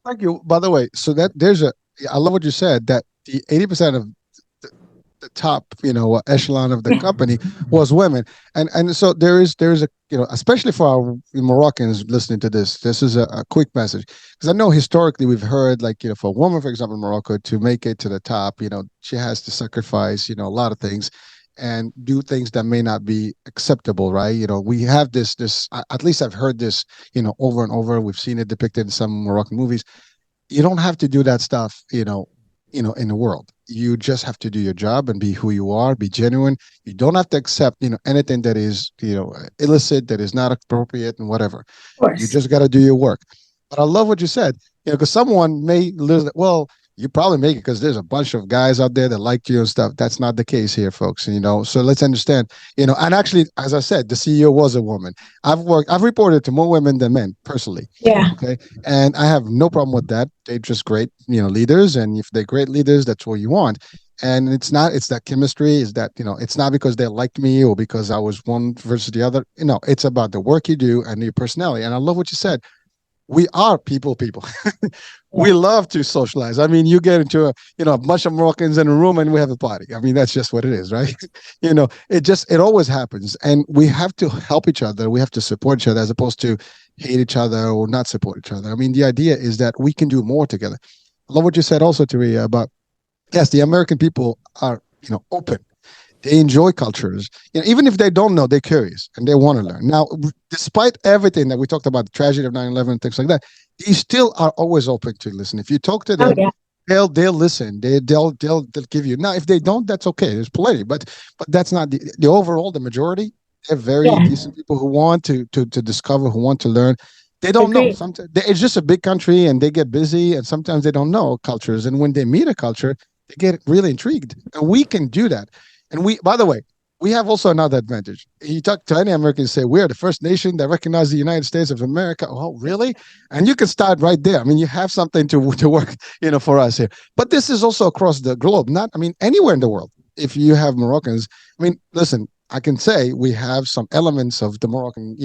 Thank you. By the way, so that there's a, I love what you said that the 80% of the, the top, echelon of the Yeah, company was women, and so there is a, especially for our Moroccans listening to this, this is a quick message, because I know historically we've heard, like, for a woman, for example, in Morocco, to make it to the top, she has to sacrifice, a lot of things, and do things that may not be acceptable, right? We have this, at least I've heard this, over and over. We've seen it depicted in some Moroccan movies. You don't have to do that stuff, in the world. You just have to do your job and be who you are, be genuine. You don't have to accept, anything that is, illicit, that is not appropriate, and whatever. of You course. just got to do your work. But I love what you said, because someone may listen. Well, you probably make it because there's a bunch of guys out there that like you and stuff. That's not the case here, folks. So let's understand. And actually, as I said, the CEO was a woman. I've reported to more women than men personally. Yeah, Okay, and I have no problem with that. They're just great, leaders, and if they're great leaders, that's what you want. And it's that chemistry. Is that, it's not because they like me or because I was one versus the other. It's about the work you do and your personality. And I love what you said. We are people. We yeah, love to socialize. I mean, you get into a bunch of Moroccans in a room and we have a party. I mean, that's just what it is, right? It always happens, and we have to help each other. We have to support each other as opposed to hate each other or not support each other. I mean, the idea is that we can do more together. I love what you said also, Taria, about, yes, the American people are, open. They enjoy cultures. Even if they don't know, they're curious and they want to learn. Now, despite everything that we talked about, the tragedy of 9/11, things like that, they still are always open to listen. If you talk to oh them, yeah, they'll listen. They'll give you. Now, if they don't, that's okay. There's plenty, but that's not the overall, the majority. They're very yeah, decent people who want to discover, who want to learn. They don't know. agree. Sometimes it's just a big country and they get busy, and sometimes they don't know cultures. And when they meet a culture, they get really intrigued. And we can do that. And by the way, we have also another advantage. You talk to any American, say, we are the first nation that recognizes the United States of America. Oh, really? And you can start right there. I mean, you have something to work, for us here. But this is also across the globe, not, I mean, anywhere in the world. If you have Moroccans, I mean, listen, I can say we have some elements of the Moroccan,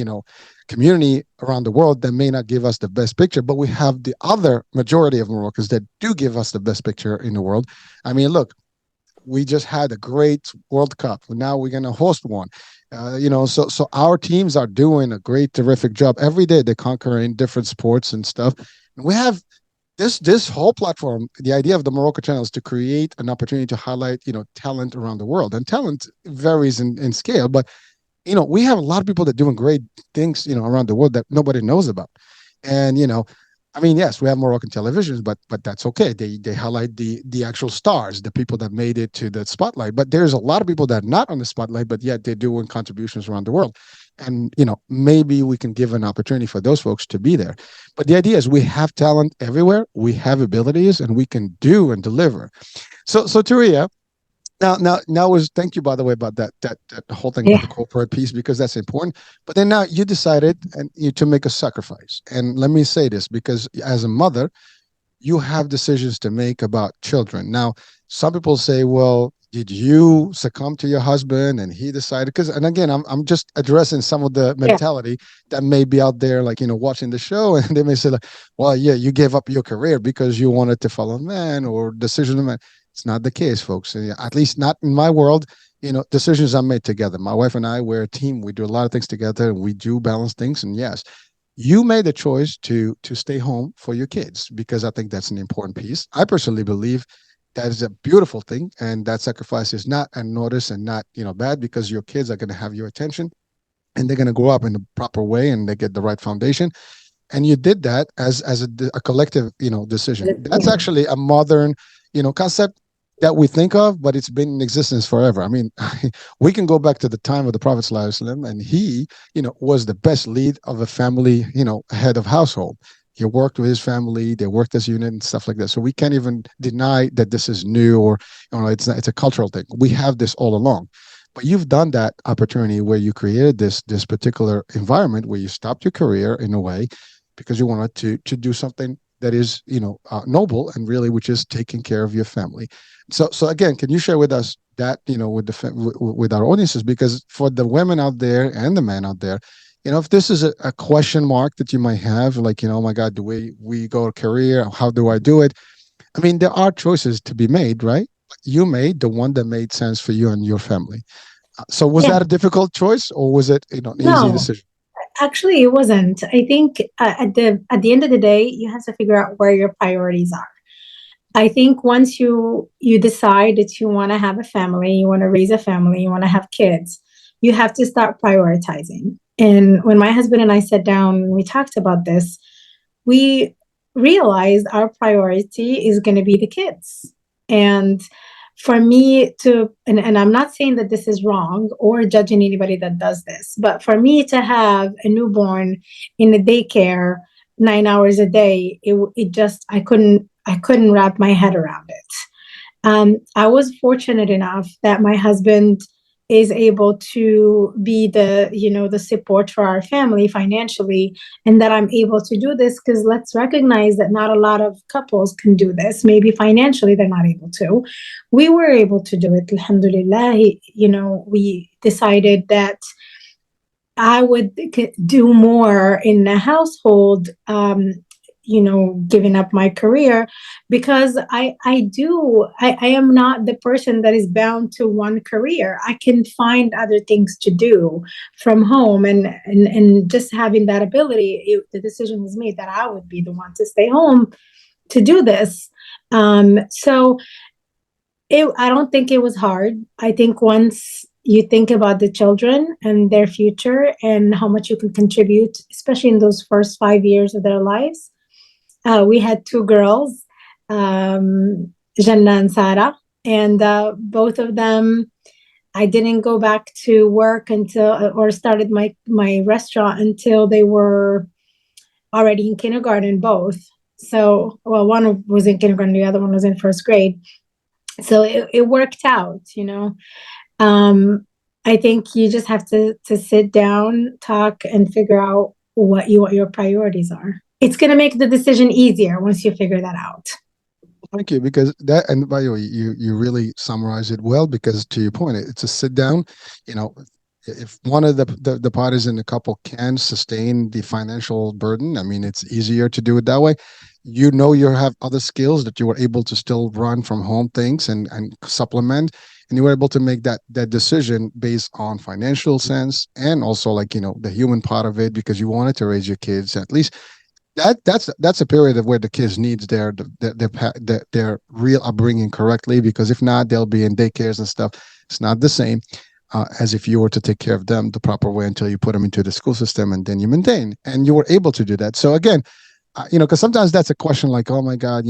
community around the world that may not give us the best picture, but we have the other majority of Moroccans that do give us the best picture in the world. I mean, look, we just had a great World Cup. Now we're going to host one. So our teams are doing a great, terrific job every day. They're conquering different sports and stuff. And we have this whole platform. The idea of the Morocco channel is to create an opportunity to highlight, talent around the world. And talent varies in scale, but we have a lot of people that are doing great things, around the world that nobody knows about. And I mean, yes, we have Moroccan televisions, but that's okay. They highlight the actual stars, the people that made it to the spotlight. But there's a lot of people that are not on the spotlight, but yet they're doing contributions around the world. And maybe we can give an opportunity for those folks to be there. But the idea is we have talent everywhere, we have abilities, and we can do and deliver. So Taria, now was thank you, by the way, about that whole thing about Yeah, the corporate piece, because that's important. But then now you decided and you to make a sacrifice. And let me say this, because as a mother, you have decisions to make about children. Now, some people say, well, did you succumb to your husband and he decided? Because, and again, I'm just addressing some of the yeah, mentality that may be out there, like, watching the show, and they may say, like, well, yeah, you gave up your career because you wanted to follow a man or decision of man. It's not the case, folks. At least not in my world. Decisions are made together. My wife and I, we're a team. We do a lot of things together and we do balance things. And yes, you made the choice to stay home for your kids, because I think that's an important piece. I personally believe that is a beautiful thing, and that sacrifice is not unnoticed and not bad, because your kids are going to have your attention and they're going to grow up in the proper way and they get the right foundation. And you did that as a collective decision. That's yeah, actually a modern concept that we think of, but it's been in existence forever. I mean, we can go back to the time of the Prophet ﷺ, and he was the best lead of a family, head of household. He worked with his family, they worked as a unit and stuff like that. So we can't even deny that this is new, or it's a cultural thing. We have this all along. But you've done that opportunity where you created this particular environment where you stopped your career in a way because you wanted to do something that is, noble, and really, which is taking care of your family. So again, can you share with us that, with with our audiences, because for the women out there and the men out there, if this is a question mark that you might have, like, oh my God, do we go a career? How do I do it? I mean, there are choices to be made, right? You made the one that made sense for you and your family. So was Yeah. that a difficult choice, or was it, an easy No, decision? actually, it wasn't. I think at the end of the day, you have to figure out where your priorities are. I think once you decide that you want to have a family, you want to raise a family, you want to have kids, you have to start prioritizing. And when my husband and I sat down and we talked about this, we realized our priority is going to be the kids. And for me to, and I'm not saying that this is wrong or judging anybody that does this, but for me to have a newborn in a daycare 9 hours a day, it just, I couldn't wrap my head around it. I was fortunate enough that my husband is able to be the support for our family financially, and that I'm able to do this, because let's recognize that not a lot of couples can do this. Maybe financially they're not able to. We were able to do it, alhamdulillah. We decided that I would do more in the household, giving up my career, because I am not the person that is bound to one career. I can find other things to do from home, and just having that ability, the decision was made that I would be the one to stay home to do this. So I don't think it was hard. I think once you think about the children and their future and how much you can contribute, especially in those first 5 years of their lives. We had two girls, Jannah and Sarah, and both of them, I didn't go back to work until, or started my restaurant until they were already in kindergarten, both. So, well, one was in kindergarten, the other one was in first grade. So it worked out. Um, I think you just have to sit down, talk, and figure out what your priorities are. It's going to make the decision easier once you figure that out. Thank you, because that, and by the way, you really summarize it well, because to your point, it's a sit down. You know, if one of the parties in the couple can sustain the financial burden, I mean, it's easier to do it that way. You have other skills that you were able to still run from home things and supplement, and you were able to make that decision based on financial sense, and also, like, the human part of it, because you wanted to raise your kids, at least that's a period of where the kids needs their real upbringing correctly, because if not, they'll be in daycares and stuff. It's not the same as if you were to take care of them the proper way until you put them into the school system, and then you maintain, and you were able to do that. So again, because sometimes that's a question, like, oh my God,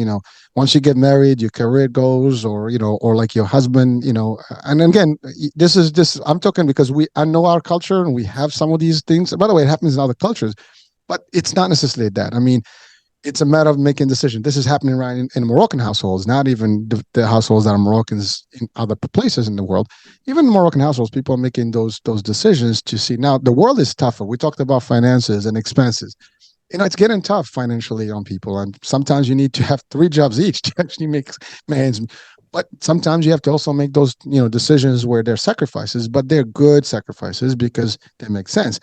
once you get married, your career goes, or or like your husband, and again, this I'm talking because I know our culture, and we have some of these things. By the way, it happens in other cultures, but it's not necessarily that. I mean, it's a matter of making decisions. This is happening right in Moroccan households, not even the households that are Moroccans in other places in the world. Even in Moroccan households, people are making those decisions to see. Now, the world is tougher. We talked about finances and expenses. It's getting tough financially on people, and sometimes you need to have three jobs each to actually make ends. But sometimes you have to also make those decisions where they're sacrifices, but they're good sacrifices because they make sense.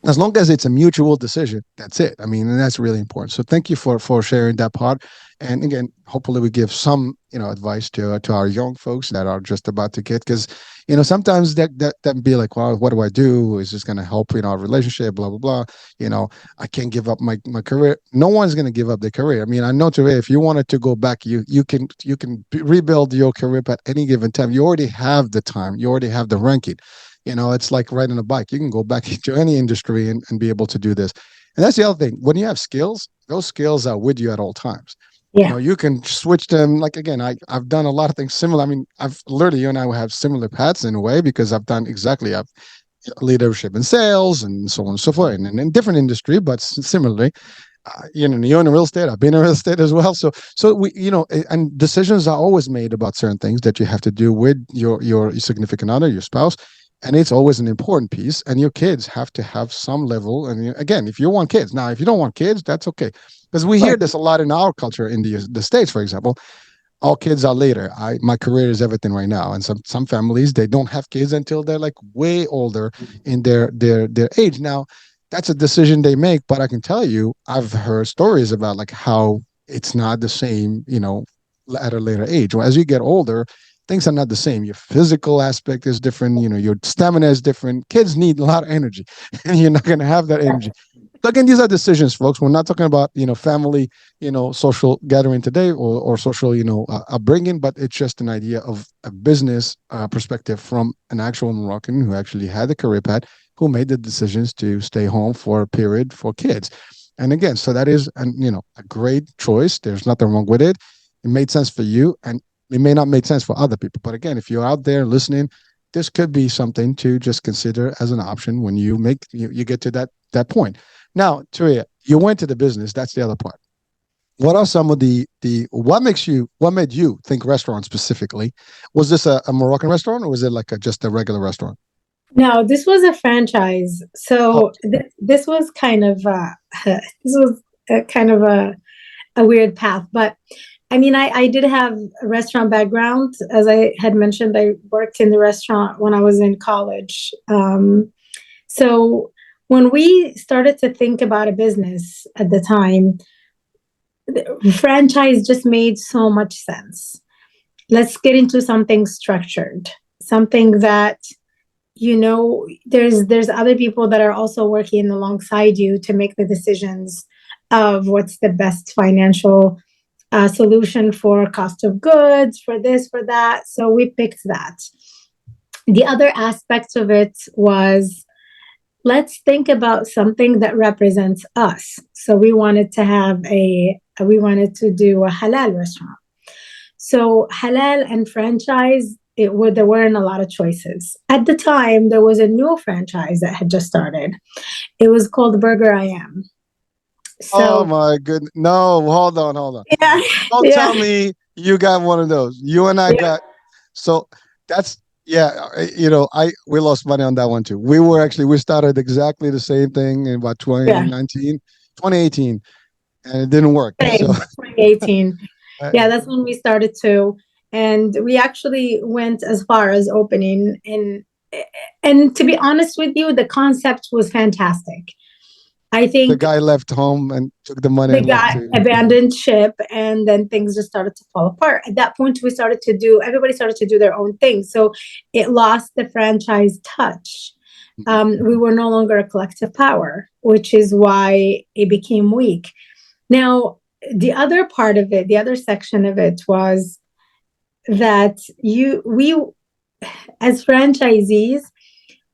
As long as it's a mutual decision, that's it. I mean, and that's really important. So thank you for sharing that part. And again, hopefully we give some advice to our young folks that are just about to get, because sometimes that be like, well, what do I do? Is this going to help our relationship? Blah blah blah. I can't give up my career. No one's going to give up their career. I mean, I know today, if you wanted to go back, you can rebuild your career at any given time. You already have the time. You already have the ranking. It's like riding a bike. You can go back into any industry and be able to do this. And that's the other thing. When you have skills, those skills are with you at all times. Yeah. You can switch them. Like, again, I've done a lot of things similar. I mean, I've literally, you and I have similar paths in a way, because I've leadership in sales and so on and so forth, and in different industry, but similarly. You're in real estate. I've been in real estate as well. So we, and decisions are always made about certain things that you have to do with your significant other, your spouse, and it's always an important piece. And your kids have to have some level. And again, if you want kids, now if you don't want kids, that's okay. because we hear this a lot in our culture in the States, for example. All kids are later. My career is everything right now, and some families they don't have kids until they're like way older in their age. Now, that's a decision they make, but I can tell you, I've heard stories about like how it's not the same, at a later age. Well, as you get older, things are not the same. Your physical aspect is different. Your stamina is different. Kids need a lot of energy, and you're not going to have that energy. So again, these are decisions, folks. We're not talking about family, social gathering today or social, upbringing, but it's just an idea of a business perspective from an actual Moroccan who actually had a career path, who made the decisions to stay home for a period for kids. And again, so that is a great choice. There's nothing wrong with it. It made sense for you, and it may not make sense for other people. But again, if you're out there listening, this could be something to just consider as an option when you get to that point. Now, Touria, you went to the business. That's the other part. What are some of what made you think restaurant specifically? Was this a Moroccan restaurant, or was it like just a regular restaurant? No, this was a franchise. Oh, So this was kind of this was kind of a weird path, but I mean, I did have a restaurant background. As I had mentioned, I worked in the restaurant when I was in college. So when we started to think about a business at the time, the franchise just made so much sense. Let's get into something structured, something that there's other people that are also working alongside you to make the decisions of what's the best financial solution for cost of goods, for this, for that. So we picked that. The other aspect of it was, let's think about something that represents us. So we wanted to do a halal restaurant. So halal and franchise, there weren't a lot of choices. At the time, there was a new franchise that had just started. It was called Burger I Am. oh So my goodness! No, hold on. yeah, Don't yeah, tell me you got one of those. You and I yeah, got. So that's yeah. I we lost money on that one too. We started exactly the same thing in about yeah. 2019, 2018, and it didn't work. So Same, 2018. uh, Yeah, that's when we started too. And we actually went as far as opening and to be honest with you, the concept was fantastic. I the think guy left home and took the money the and left guy too. abandoned ship and then things just started to fall apart. At that point, everybody started to do their own thing. So it lost the franchise touch. We were no longer a collective power, which is why it became weak. Now, the other part of it, the other section of it was that we as franchisees,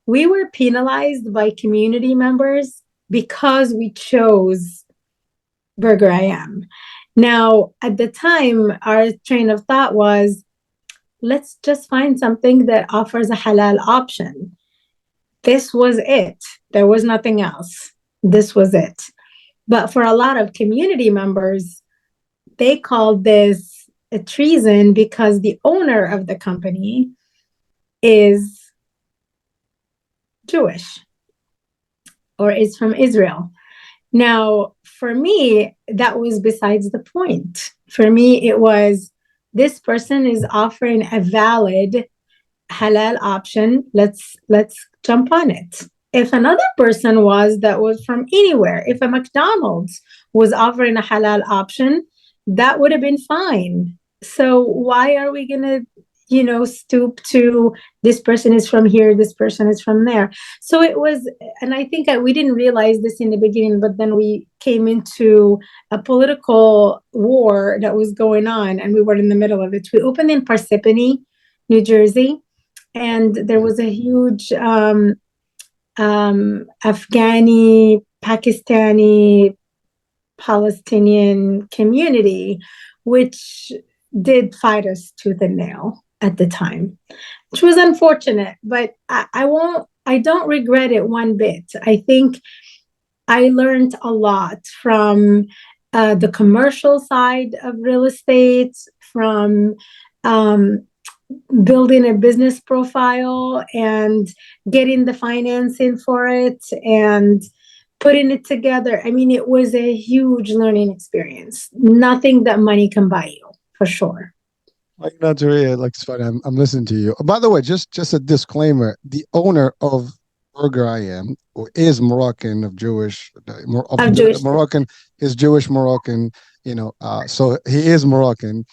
we were penalized by community members because we chose Burger I Am. Now, at the time, our train of thought was, let's just find something that offers a halal option. This was it. There was nothing else. This was it. But for a lot of community members, they called this a treason because the owner of the company is Jewish or is from Israel. Now, for me, that was besides the point. For me, it was, this person is offering a valid halal option. Let's jump on it. If another person that was from anywhere, if a McDonald's was offering a halal option, that would have been fine. So why are we gonna, stoop to, this person is from here, this person is from there? So it was, and I think we didn't realize this in the beginning, but then we came into a political war that was going on, and we were in the middle of it. We opened in Parsippany, New Jersey, and there was a huge Afghani, Pakistani, Palestinian community, which did fight us tooth and nail at the time, which was unfortunate, but I don't regret it one bit. I think I learned a lot from the commercial side of real estate, from um, building a business profile and getting the financing for it, and putting it together. I mean, it was a huge learning experience. Nothing that money can buy you, for sure. Like not to read, like it's funny. I'm listening to you. By the way, just a disclaimer: the owner of Burger I Am is Moroccan of Jewish Of Jewish. Moroccan is Jewish Moroccan. So he is Moroccan,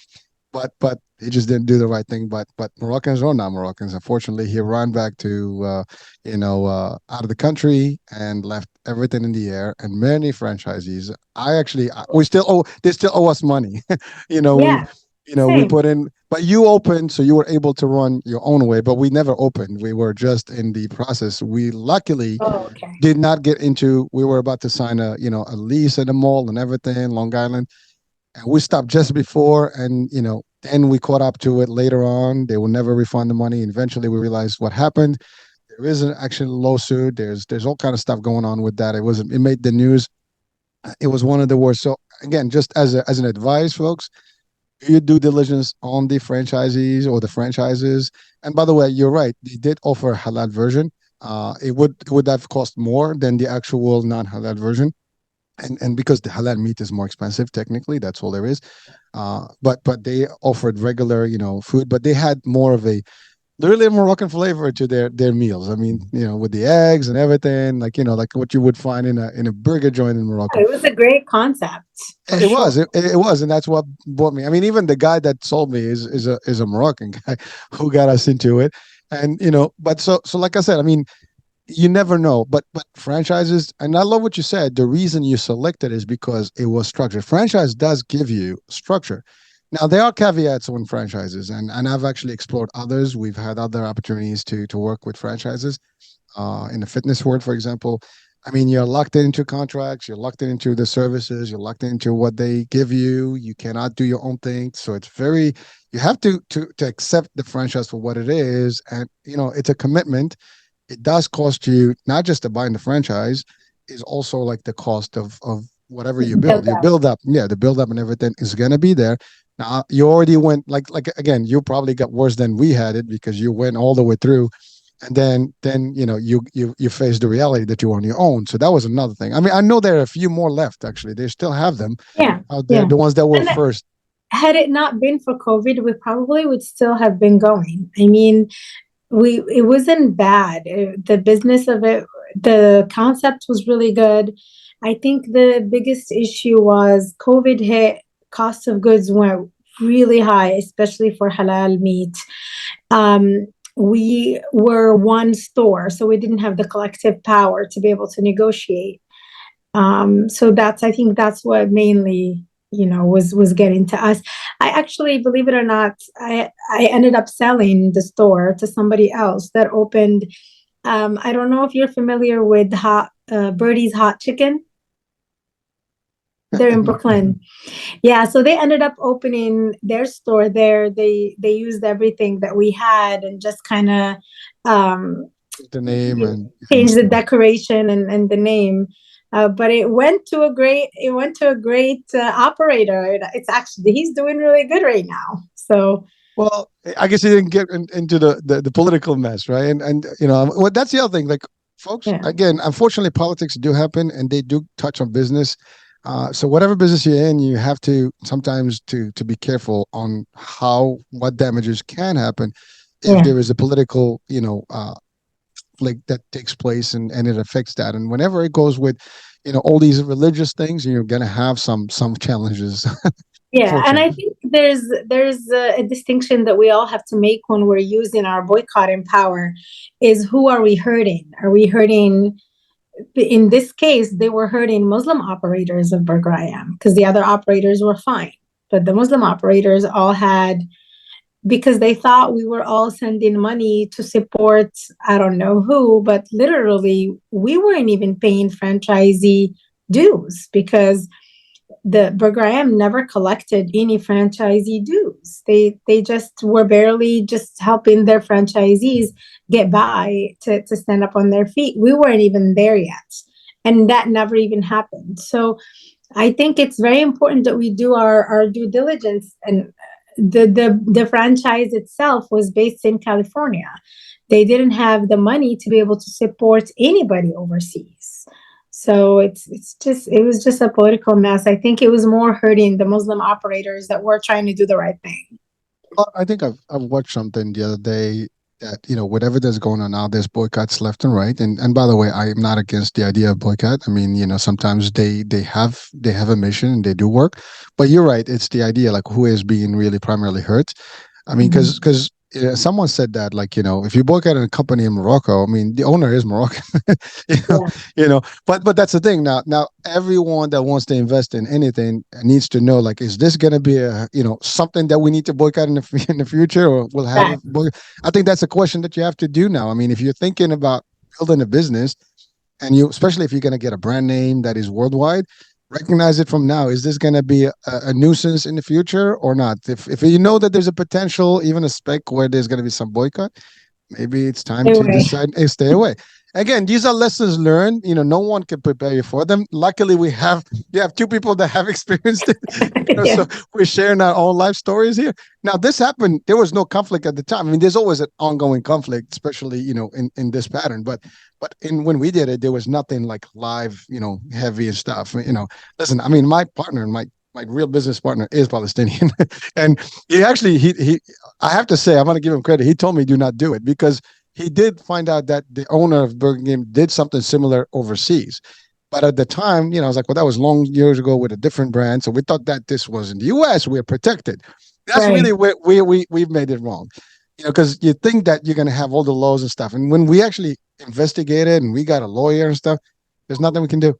but he just didn't do the right thing. But Moroccans or not Moroccans, unfortunately, he ran back to out of the country and left everything in the air. And many franchisees, we still owe they still owe us money. you know we Yeah, we same. put in, but you opened, so you were able to run your own way. But we never opened. We were just in the process. We luckily Oh, okay. did not get into. We were about to sign a lease at the mall and everything, Long Island, and we stopped just before, and then we caught up to it later on. They will never refund the money. And eventually, we realized what happened. There is an actual lawsuit. There's all kind of stuff going on with that. It made the news. It was one of the worst. So again, just as an advice, folks, do your due diligence on the franchisees or the franchises. And by the way, you're right. They did offer a halal version. It would have cost more than the actual non-halal version, and because the halal meat is more expensive, technically, that's all there is. But they offered regular, food, but they had more of a literally a Moroccan flavor to their meals. I mean, with the eggs and everything, like what you would find in a burger joint in Morocco. It was a great concept, for It was, sure. it was, and that's what brought me. I mean, even the guy that sold me is a Moroccan guy who got us into it, and but so like I said, I mean, you never know. But franchises, and I love what you said. The reason you selected is because it was structured. Franchise does give you structure. Now there are caveats on franchises, and I've actually explored others. We've had other opportunities to work with franchises in the fitness world, for example. I mean, you're locked into contracts, you're locked into the services, you're locked into what they give you. You cannot do your own thing. So it's very, you have to accept the franchise for what it is. And, it's a commitment. It does cost you not just to buying the franchise, is also like the cost of whatever you build. Build You up. build up, yeah, the build up and everything is gonna be there. Now you already went like again, you probably got worse than we had it because you went all the way through, and then you face the reality that you're on your own. So that was another thing. I mean, I know there are a few more left. Actually, they still have them Yeah, out there, yeah. the ones that were And first. had it not been for COVID, we probably would still have been going. I mean, it wasn't bad. The business of it, the concept was really good. I think the biggest issue was COVID hit, cost of goods went really high, especially for halal meat. Um, we were one store, so we didn't have the collective power to be able to negotiate. So I think that's what mainly, was getting to us. I actually, believe it or not, I ended up selling the store to somebody else that opened. I don't know if you're familiar with Birdie's Hot Chicken. They're in Brooklyn. Yeah, so they ended up opening their store there. They used everything that we had and just kind of um, The name and changed the stuff. decoration and the name. But it went to a great operator. It's actually he's doing really good right now. So Well, I guess he didn't get into the political mess, right? And well, that's the other thing. Like, folks, yeah, again, unfortunately, politics do happen, and they do touch on business. So whatever business you're in, you have to sometimes to be careful on what damages can happen if yeah. there is a political, like that takes place, and it affects that. And whenever it goes with, all these religious things, you're gonna have some challenges, Yeah, and I unfortunately. think there's a distinction that we all have to make when we're using our boycotting power is who are we hurting? Are we hurting in this case, they were hurting Muslim operators of Burger IM because the other operators were fine. But the Muslim operators all had, because they thought we were all sending money to support, I don't know who, but literally we weren't even paying franchisee dues because the Burger IM never collected any franchisee dues. They just were barely just helping their franchisees get by to stand up on their feet. We weren't even there yet. And that never even happened. So I think it's very important that we do our due diligence. And the franchise itself was based in California. They didn't have the money to be able to support anybody overseas. So it was just a political mess. I think it was more hurting the Muslim operators that were trying to do the right thing. Well, I think I've watched something the other day that whatever that's going on now, there's boycotts left and right. And by the way, I am not against the idea of boycott. I mean, sometimes they have a mission and they do work, but you're right. It's the idea like who is being really primarily hurt. I mean, Mhm. because someone said that like if you boycott a company in Morocco, I mean the owner is Moroccan, you know, Yeah, but that's the thing now everyone that wants to invest in anything needs to know like is this going to be a something that we need to boycott in the future or we'll have right. a I think that's a question that you have to do now. I mean if you're thinking about building a business and you especially if you're going to get a brand name that is worldwide, recognize it from now. Is this going to be a nuisance in the future or not? If you know that there's a potential, even a speck where there's going to be some boycott, maybe it's time to Anyway, decide, hey, stay away. Again, these are lessons learned. No one can prepare you for them. Luckily, you have two people that have experienced it. yeah, So we're sharing our own life stories here. Now, this happened. There was no conflict at the time. I mean, there's always an ongoing conflict, especially in this pattern. But in when we did it, there was nothing like live, heavy and stuff. Listen. I mean, my partner, my real business partner is Palestinian, and he I have to say, I'm going to give him credit. He told me do not do it because he did find out that the owner of Burger King did something similar overseas. But at the time, I was like, well, that was long years ago with a different brand. So we thought that this was in the US, we're protected. That's right. really where we've made it wrong. Because you think that you're going to have all the laws and stuff. And when we actually investigated and we got a lawyer and stuff, there's nothing we can do.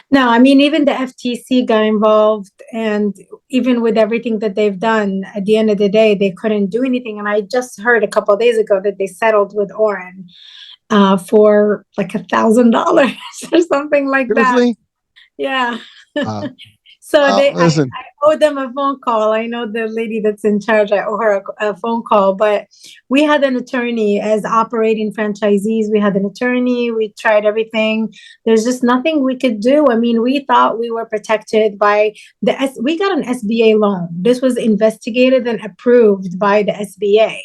No, I mean, even the FTC got involved, and even with everything that they've done, at the end of the day, they couldn't do anything. And I just heard a couple of days ago that they settled with Oren for like $1,000 or something like that. Seriously? Yeah. Uh, So well, I listen, owe them a phone call. I know the lady that's in charge. I owe her a phone call, but we had an attorney as operating franchisees. We had an attorney. We tried everything. There's just nothing we could do. I mean, we thought we were protected by we got an SBA loan. This was investigated and approved by the SBA.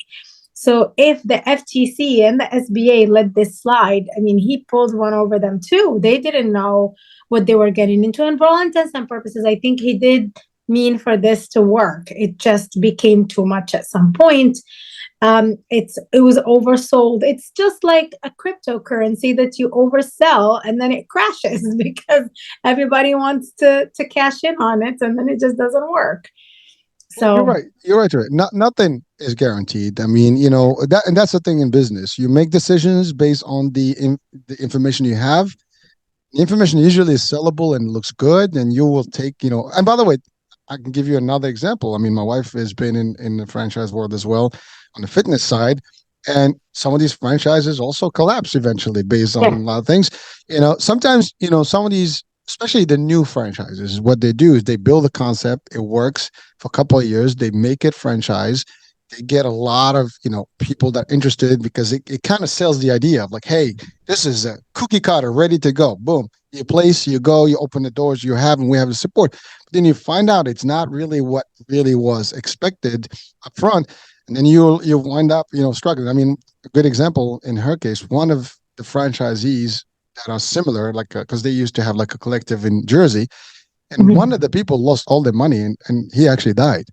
So if the FTC and the SBA let this slide, I mean, he pulled one over them too. They didn't know what they were getting into. And for all intents and purposes, I think he did mean for this to work. It just became too much at some point. It was oversold. It's just like a cryptocurrency that you oversell and then it crashes because everybody wants to cash in on it and then it just doesn't work. well, you're So right. You're right. You're right. Nothing is guaranteed. I mean, and that's the thing in business. You make decisions based on the information you have. The information usually is sellable and looks good, and you will take. And by the way, I can give you another example. I mean, my wife has been in the franchise world as well on the fitness side, and some of these franchises also collapse eventually based on yeah, a lot of things. Sometimes some of these, especially the new franchises, what they do is they build a concept, it works for a couple of years, they make it franchise. They get a lot of people that are interested because it kind of sells the idea of like, hey, this is a cookie cutter ready to go. Boom, you place, you go, you open the doors, you have, and we have the support. But then you find out it's not really what really was expected up front, and then you'll wind up struggling. I mean, a good example in her case, one of the franchisees that are similar, like because they used to have like a collective in Jersey, and one mhm. of the people lost all their money, and he actually died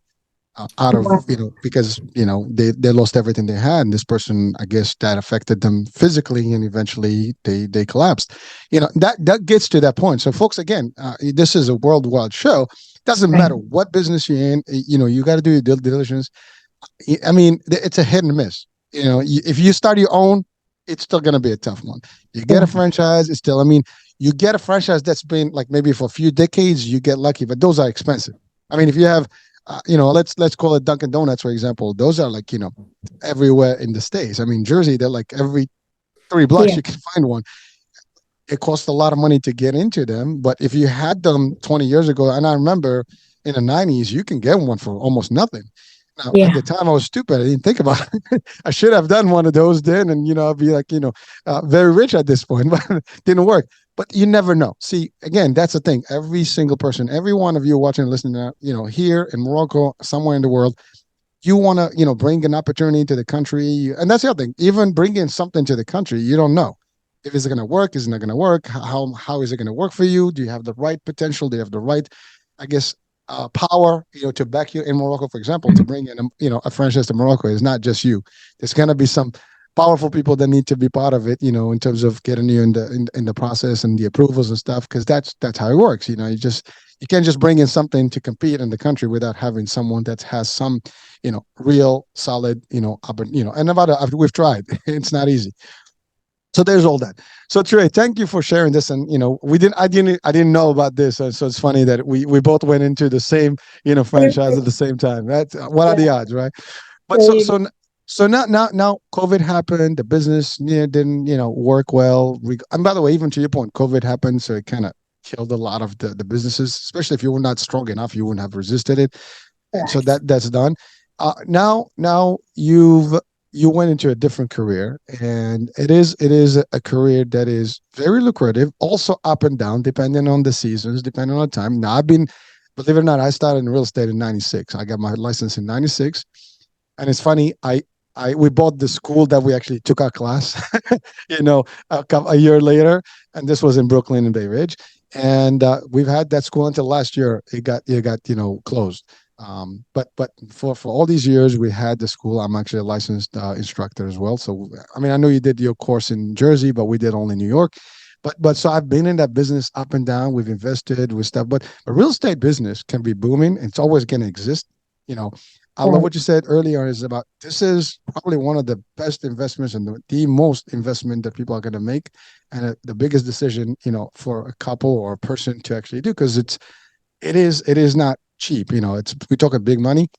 out of Wow. because they lost everything they had, and this person, I guess, that affected them physically, and eventually they collapsed. That gets to that point. So folks, again, this is a worldwide show. Doesn't Right. matter what business you're in, you got to do your due diligence. I mean, it's a hit and miss. If you start your own, it's still going to be a tough one. You get a Yeah. franchise, it's still. I mean, you get a franchise that's been like maybe for a few decades, you get lucky, but those are expensive. I mean, if you have, let's call it Dunkin' Donuts for example. Those are like everywhere in the states. I mean, Jersey, they're like every 3 blocks Yeah. you can find one. It costs a lot of money to get into them, but if you had them 20 years ago, and I remember in the 90s, you can get one for almost nothing. Now, at Yeah. the time, I was stupid. I didn't think about it. I should have done one of those then, and I'd be like, very rich at this point, but it didn't work. But you never know. See, again, that's the thing. Every single person, every one of you watching and listening, here in Morocco, somewhere in the world, you want to, bring an opportunity to the country, and that's the other thing. Even bringing something to the country, you don't know. if it's going to work, is it not going to work? How is it going to work for you? Do you have the right potential? Do you have the right, I guess, power, to back you in Morocco, for example, to bring in, a franchise to Morocco is not just you. There's going to be some powerful people that need to be part of it, in terms of getting you in the process and the approvals and stuff, because that's how it works. You can't just bring in something to compete in the country without having someone that has some, real solid, and Nevada, we've tried. It's not easy. So there's all that. So Trey, thank you for sharing this. And I didn't know about this. So it's funny that we both went into the same franchise at the same time. That's what are Yeah, the odds, right? But there so you so so now COVID happened. The business didn't work well. And by the way, even to your point, COVID happened, so it kind of killed a lot of the businesses. Especially if you were not strong enough, you wouldn't have resisted it. go. And so Correct. that's done. Now you went into a different career, and it is a career that is very lucrative, also up and down depending on the seasons, depending on the time. Now, believe it or not, I started in real estate in '96. I got my license in '96, and it's funny. We bought the school that we actually took our class, a year later, and this was in Brooklyn and Bay Ridge, and we've had that school until last year. It got closed. But for all these years, we had the school. I'm actually a licensed instructor as well. So I mean, I know you did your course in Jersey, but we did only New York. But so I've been in that business up and down. We've invested with stuff, but a real estate business can be booming. It's always going to exist. You know, I love Right. what you said earlier. Is about this is probably one of the best investments and the most investment that people are going to make, and the biggest decision for a couple or a person to actually do, because it is not cheap. It's we talk a big money,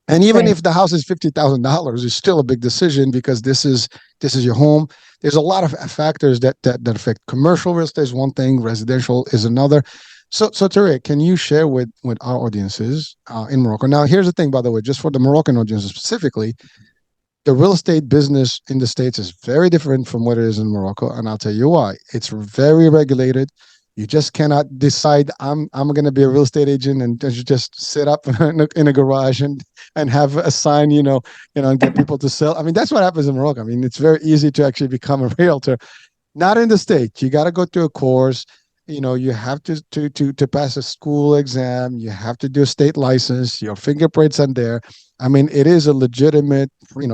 and even Right. if the house is $50,000, it's still a big decision because this is your home. There's a lot of factors that affect. Commercial real estate is one thing, residential is another. So Tariq, can you share with our audiences in Morocco? Now, here's the thing, by the way, just for the Moroccan audiences specifically, the real estate business in the States is very different from what it is in Morocco, and I'll tell you why. It's very regulated. You just cannot decide I'm going to be a real estate agent and just sit up in a garage and have a sign, and get people to sell. I mean, that's what happens in Morocco. I mean, it's very easy to actually become a realtor. Not in the States. You got to go through a course. You have to pass a school exam. You have to do a state license. Your fingerprints are there. I mean, it is a legitimate,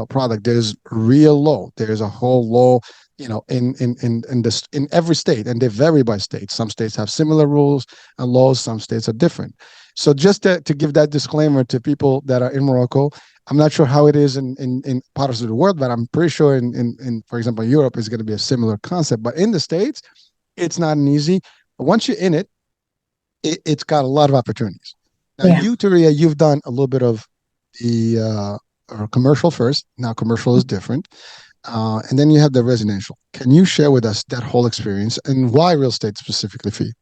product. There's real law. There's a whole law, in every state, and they vary by state. Some states have similar rules and laws. Some states are different. So just to give that disclaimer to people that are in Morocco, I'm not sure how it is in parts of the world, but I'm pretty sure in for example, Europe is going to be a similar concept. But in the States, it's not an easy. But once you're in it, it's got a lot of opportunities. Now, Yeah. Taria, you've done a little bit of the commercial first. Now, commercial is different. And then you have the residential. Can you share with us that whole experience and why real estate specifically for you?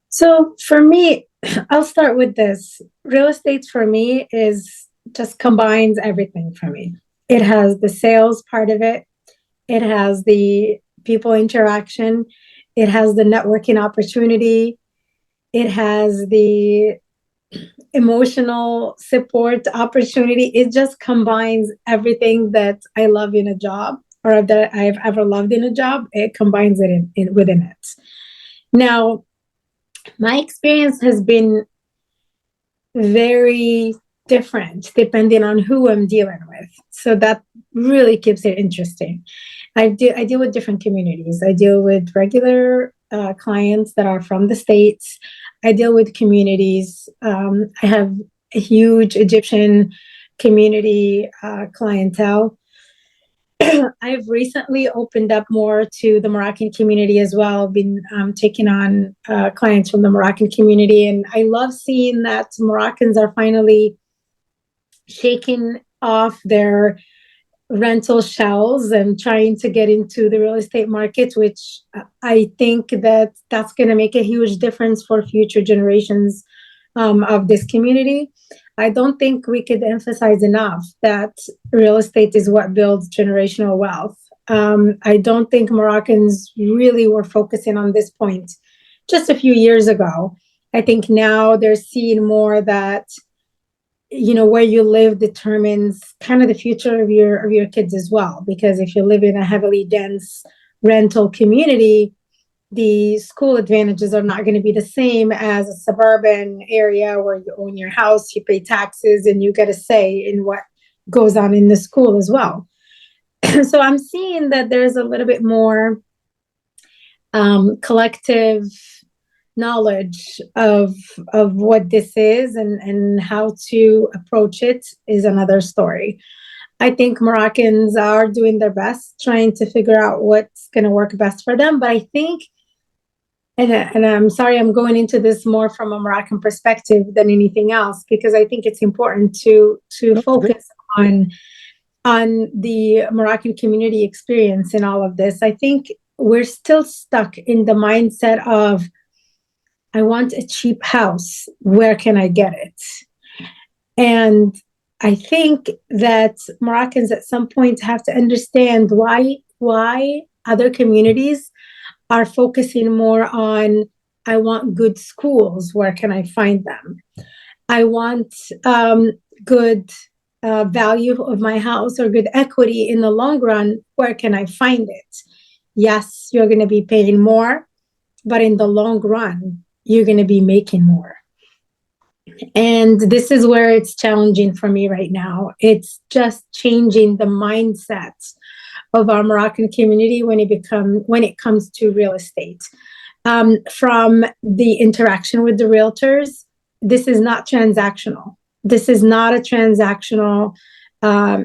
So for me, I'll start with this. Real estate for me is just combines everything for me. It has the sales part of it. It has the people interaction. It has the networking opportunity. It has the emotional support opportunity. It just combines everything that I love in a job or that I've ever loved in a job. It combines it within it. Now, my experience has been very different depending on who I'm dealing with. So that really keeps it interesting. I deal with different communities. I deal with regular clients that are from the States. I deal with communities. I have a huge Egyptian community clientele. I've recently opened up more to the Moroccan community as well. Been taking on clients from the Moroccan community, and I love seeing that Moroccans are finally shaking off their rental shells and trying to get into the real estate market, which I think that that's going to make a huge difference for future generations of this community. I don't think we could emphasize enough that real estate is what builds generational wealth. I don't think Moroccans really were focusing on this point just a few years ago. I think now they're seeing more that where you live determines kind of the future of your kids as well, because if you live in a heavily dense rental community, the school advantages are not going to be the same as a suburban area where you own your house, you pay taxes, and you get a say in what goes on in the school as well. So I'm seeing that there's a little bit more collective knowledge of what this is, and how to approach it is another story. I think Moroccans are doing their best trying to figure out what's going to work best for them. But I think, and I'm sorry, I'm going into this more from a Moroccan perspective than anything else, because I think it's important to No, okay. focus on the Moroccan community experience in all of this. I think we're still stuck in the mindset of, I want a cheap house. Where can I get it? And I think that Moroccans at some point have to understand why other communities are focusing more on, I want good schools. Where can I find them? I want good value of my house or good equity in the long run. Where can I find it? Yes, you're going to be paying more, but in the long run, you're going to be making more. And this is where it's challenging for me right now. It's just changing the mindset of our Moroccan community when it comes to real estate. From the interaction with the realtors, this is not transactional. This is not a transactional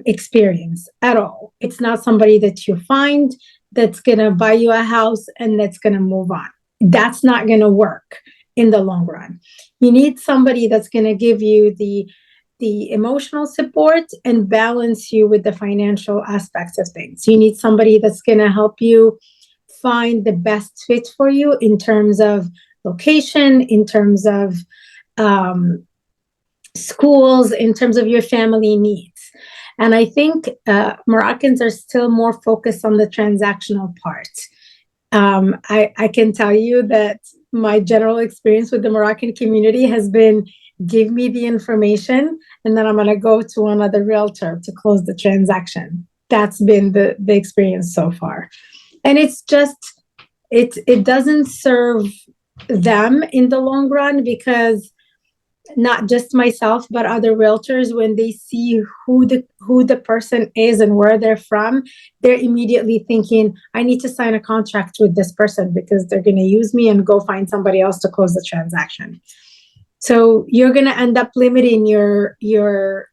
experience at all. It's not somebody that you find that's going to buy you a house and that's going to move on. That's not going to work in the long run. You need somebody that's going to give you the emotional support and balance you with the financial aspects of things. You need somebody that's going to help you find the best fit for you in terms of location, in terms of schools, in terms of your family needs. And I think Moroccans are still more focused on the transactional part. I can tell you that my general experience with the Moroccan community has been, give me the information and then I'm going to go to another realtor to close the transaction. That's been the experience so far. And it's just, it doesn't serve them in the long run, because not just myself, but other realtors, when they see who the person is and where they're from, they're immediately thinking, I need to sign a contract with this person because they're going to use me and go find somebody else to close the transaction. So you're going to end up limiting your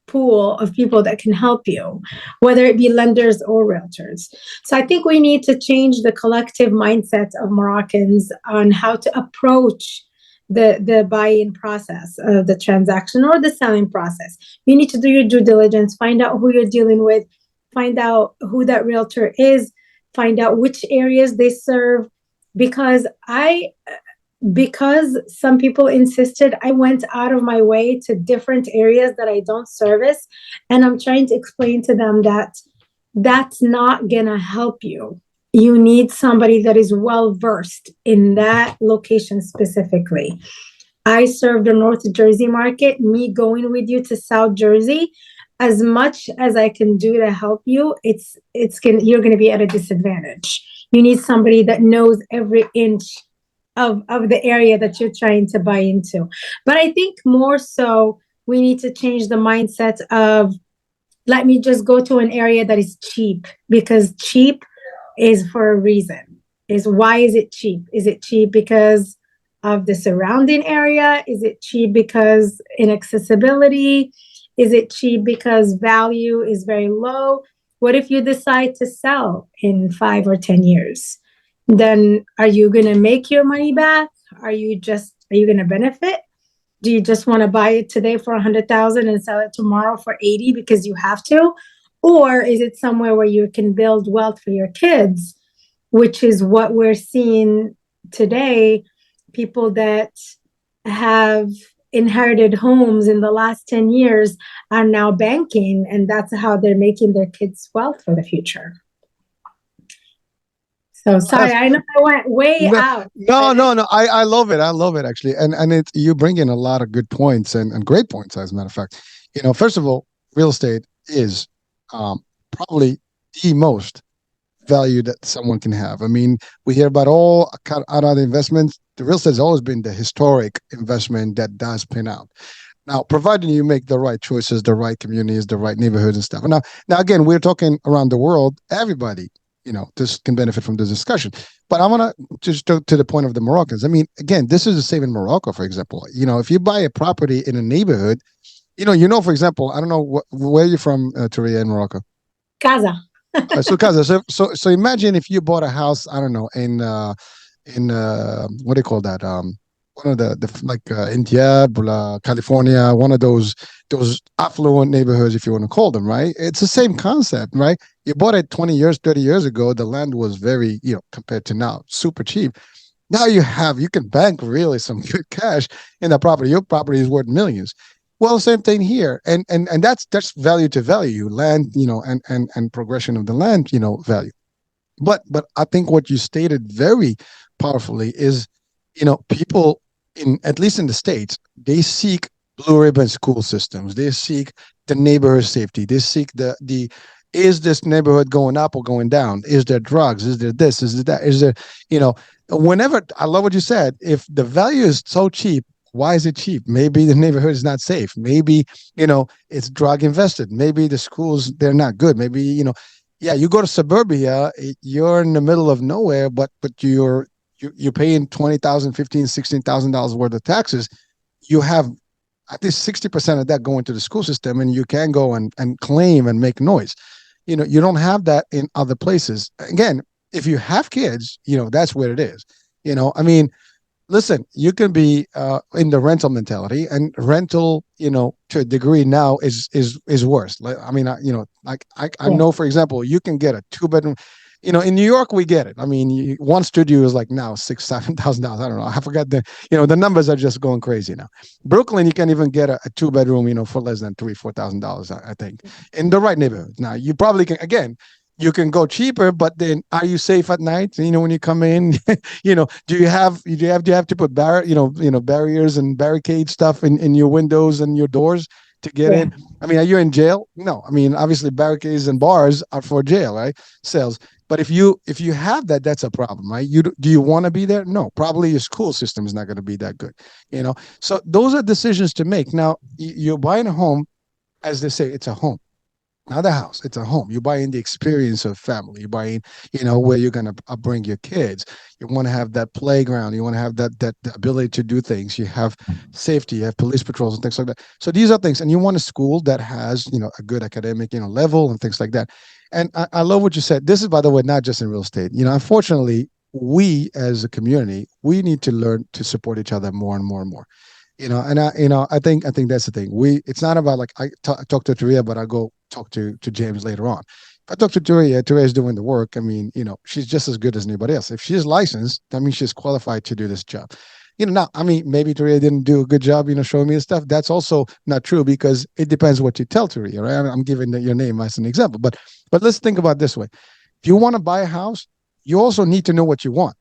pool of people that can help you, whether it be lenders or realtors. So I think we need to change the collective mindset of Moroccans on how to approach the buy-in process of the transaction or the selling process. You need to do your due diligence, find out who you're dealing with, find out who that realtor is, find out which areas they serve. Because some people insisted, I went out of my way to different areas that I don't service, and I'm trying to explain to them that that's not gonna help you. You need somebody that is well versed in that location specifically. I serve the North Jersey market. Me going with you to South Jersey, as much as I can do to help you, you're going to be at a disadvantage. You need somebody that knows every inch of the area that you're trying to buy into. But I think more so, we need to change the mindset of, let me just go to an area that is cheap, because cheap is for a reason. Why is it cheap? Is it cheap because of the surrounding area? Is it cheap because inaccessibility? Is it cheap because value is very low? What if you decide to sell in 5 or 10 years? Then are you going to make your money back? Are you going to benefit? Do you just want to buy it today for 100,000 and sell it tomorrow for 80 because you have to? Or is it somewhere where you can build wealth for your kids, which is what we're seeing today? People that have inherited homes in the last 10 years are now banking, and that's how they're making their kids wealth for the future. So sorry, I know I went way out. No. I love it. I love it, actually. And you bring in a lot of good points and great points, as a matter of fact. First of all, real estate is probably the most value that someone can have. I mean, we hear about all kind of other investments. The real estate has always been the historic investment that does pin out. Now, providing you make the right choices, the right communities, the right neighborhoods and stuff. Now again, we're talking around the world. Everybody, this can benefit from this discussion. But I want to just to the point of the Moroccans. I mean, again, this is the same in Morocco, for example. If you buy a property in a neighborhood, for example, I don't know where you're from, Touria, in Morocco. Casa. So, Kaza, so imagine if you bought a house, I don't know, in what do you call that? One of the like India, California, one of those affluent neighborhoods, if you want to call them, right? It's the same concept, right? You bought it 20 years, 30 years ago. The land was very, compared to now, super cheap. Now you can bank really some good cash in that property. Your property is worth millions. Well, same thing here, and that's value to value, land, and progression of the land, value. But I think what you stated very powerfully is, people in at least in the States, they seek blue ribbon school systems. They seek the neighborhood safety. They seek the is this neighborhood going up or going down? Is there drugs? Is there this? Is there that? Is there, whenever I love what you said, if the value is so cheap, why is it cheap? Maybe the neighborhood is not safe. Maybe, it's drug invested. Maybe the schools, they're not good. Maybe, yeah, you go to suburbia, you're in the middle of nowhere, but you're paying 20,000, 15, $16,000 worth of taxes. You have at least 60% of that going to the school system, and you can go and claim and make noise. You don't have that in other places. Again, if you have kids, that's where it is. I mean, listen, you can be in the rental mentality, and rental, to a degree now is worse. Like, I mean, I know, for example, you can get a 2-bedroom. In New York, we get it. I mean, one studio is like now $6,000, $7,000. I don't know. I forgot the numbers are just going crazy now. Brooklyn, you can even get a 2-bedroom, for less than $3,000, $4,000, I think, in the right neighborhood. Now, you probably can, again, you can go cheaper, but then are you safe at night? When you come in, do you have to put barriers and barricade stuff in your windows and your doors to get in? I mean, are you in jail? No. I mean, obviously barricades and bars are for jail, right? Cells. But if you have that, that's a problem, right? Do you want to be there? No. Probably your school system is not going to be that good, So those are decisions to make. Now, you're buying a home, as they say, it's a home. Not a house, it's a home. You're buying the experience of family. You're buying, where you're going to bring your kids. You want to have that playground. You want to have that ability to do things. You have safety. You have police patrols and things like that. So these are things, and you want a school that has, a good academic, level and things like that. And I love what you said. This is, by the way, not just in real estate. Unfortunately, we as a community, we need to learn to support each other more and more and more. I think that's the thing. It's not about like I talk to Touria, but I go talk to James later on. If I talk to Touria is doing the work. I mean, she's just as good as anybody else. If she's licensed, that means she's qualified to do this job. Now, I mean, maybe Touria didn't do a good job, showing me the stuff. That's also not true, because it depends what you tell Touria, right? I'm giving your name as an example, but let's think about it this way. If you want to buy a house, you also need to know what you want.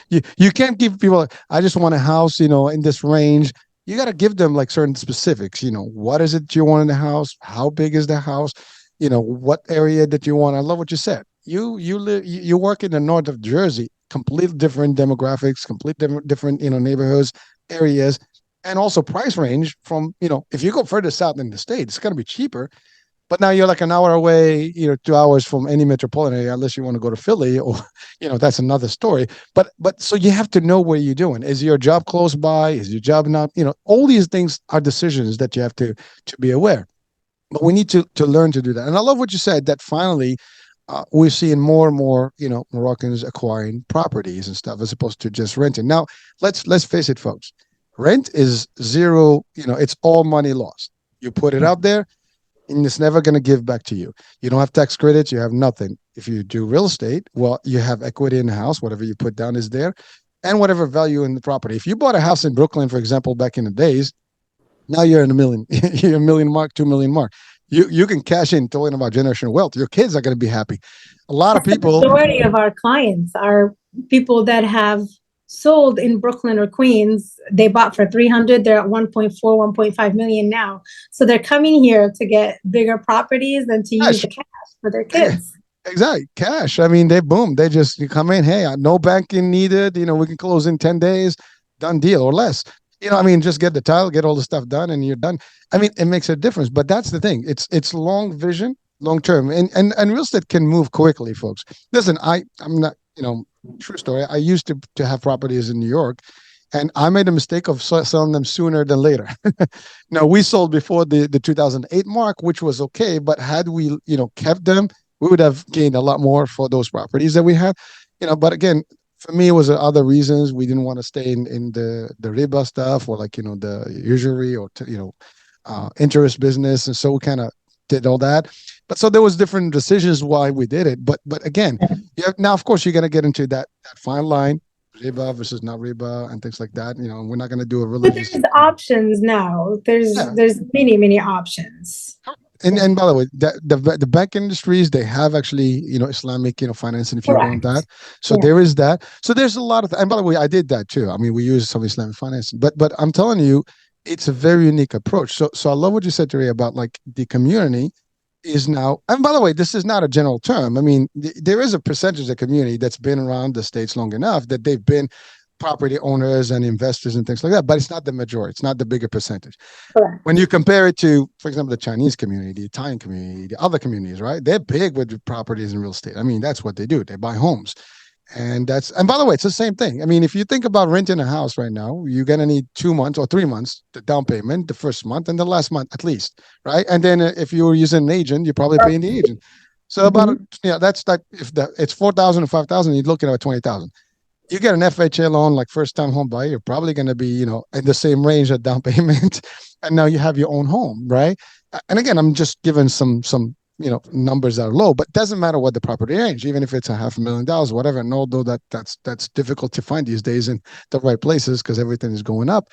you can't give people, I just want a house, in this range. You got to give them like certain specifics. What is it you want in the house? How big is the house? What area that you want. I love what you said. You work in the north of Jersey, completely different demographics, completely different, neighborhoods, areas, and also price range from, if you go further south in the state, it's going to be cheaper. But now you're like an hour away, 2 hours from any metropolitan area, unless you want to go to Philly, or, that's another story. But so you have to know where you're doing. Is your job close by? Is your job not? All these things are decisions that you have to be aware. But we need to learn to do that. And I love what you said, that finally we're seeing more and more, Moroccans acquiring properties and stuff, as opposed to just renting. Now, let's face it, folks. Rent is zero. It's all money lost. You put it out there, and it's never going to give back to you. You don't have tax credits. You have nothing. If you do real estate, well, you have equity in the house. Whatever you put down is there, and whatever value in the property. If you bought a house in Brooklyn, for example, back in the days, now you're in a million, you're a million mark, 2 million mark. You can cash in. Talking about generational wealth, your kids are going to be happy. A lot of people. The majority of our clients are people that have sold in Brooklyn or Queens. They bought for 300. They're at 1.4, 1.5 million now. So they're coming here to get bigger properties and to use the cash for their kids. Exactly. Cash. I mean, they boom. They just you come in. Hey, no banking needed. We can close in 10 days. Done deal or less. I mean, just get the title, get all the stuff done, and you're done. I mean, it makes a difference. But that's the thing. It's long vision, long term, and real estate can move quickly, folks. Listen, I'm not. True story. I used to have properties in New York, and I made a mistake of selling them sooner than later. Now we sold before the 2008 mark, which was okay. But had we kept them, we would have gained a lot more for those properties that we had. But again, for me, it was other reasons. We didn't want to stay in the riba stuff or like the usury or interest business, and so we kind of did all that. But so there was different decisions why we did it. But again, now of course you're gonna get into that fine line, riba versus not riba and things like that. We're not gonna do a But religious. there's options now. There's Yeah. there's many options. And by the way, the bank industries, they have actually Islamic financing if you want that. Correct. So Yeah. there is that. So there's a lot of and by the way, I did that too. I mean, we use some Islamic financing, but I'm telling you, it's a very unique approach. So I love what you said, Tori, about like the community is now. And by the way, this is not a general term. I mean, there is a percentage of the community that's been around the states long enough that they've been property owners and investors and things like that. But it's not the majority. It's not the bigger percentage when Correct. you compare it to, for example, the Chinese community, the Italian community, the other communities, right? They're big with properties and real estate. I mean, that's what they do. They buy homes. And by the way, it's the same thing. I mean, if you think about renting a house right now, you're going to need 2 months or 3 months, the down payment, the first month and the last month at least, right? And then if you're using an agent, you're probably paying the agent. So about, Mhm. that's like, if it's 4,000 or 5,000, you're looking at 20,000. You get an FHA loan, like first time home buyer, you're probably going to be, in the same range of down payment. And now you have your own home, right? And again, I'm just giving some, numbers that are low, but doesn't matter what the property range, even if it's $500,000, whatever. And although that's difficult to find these days in the right places because everything is going up.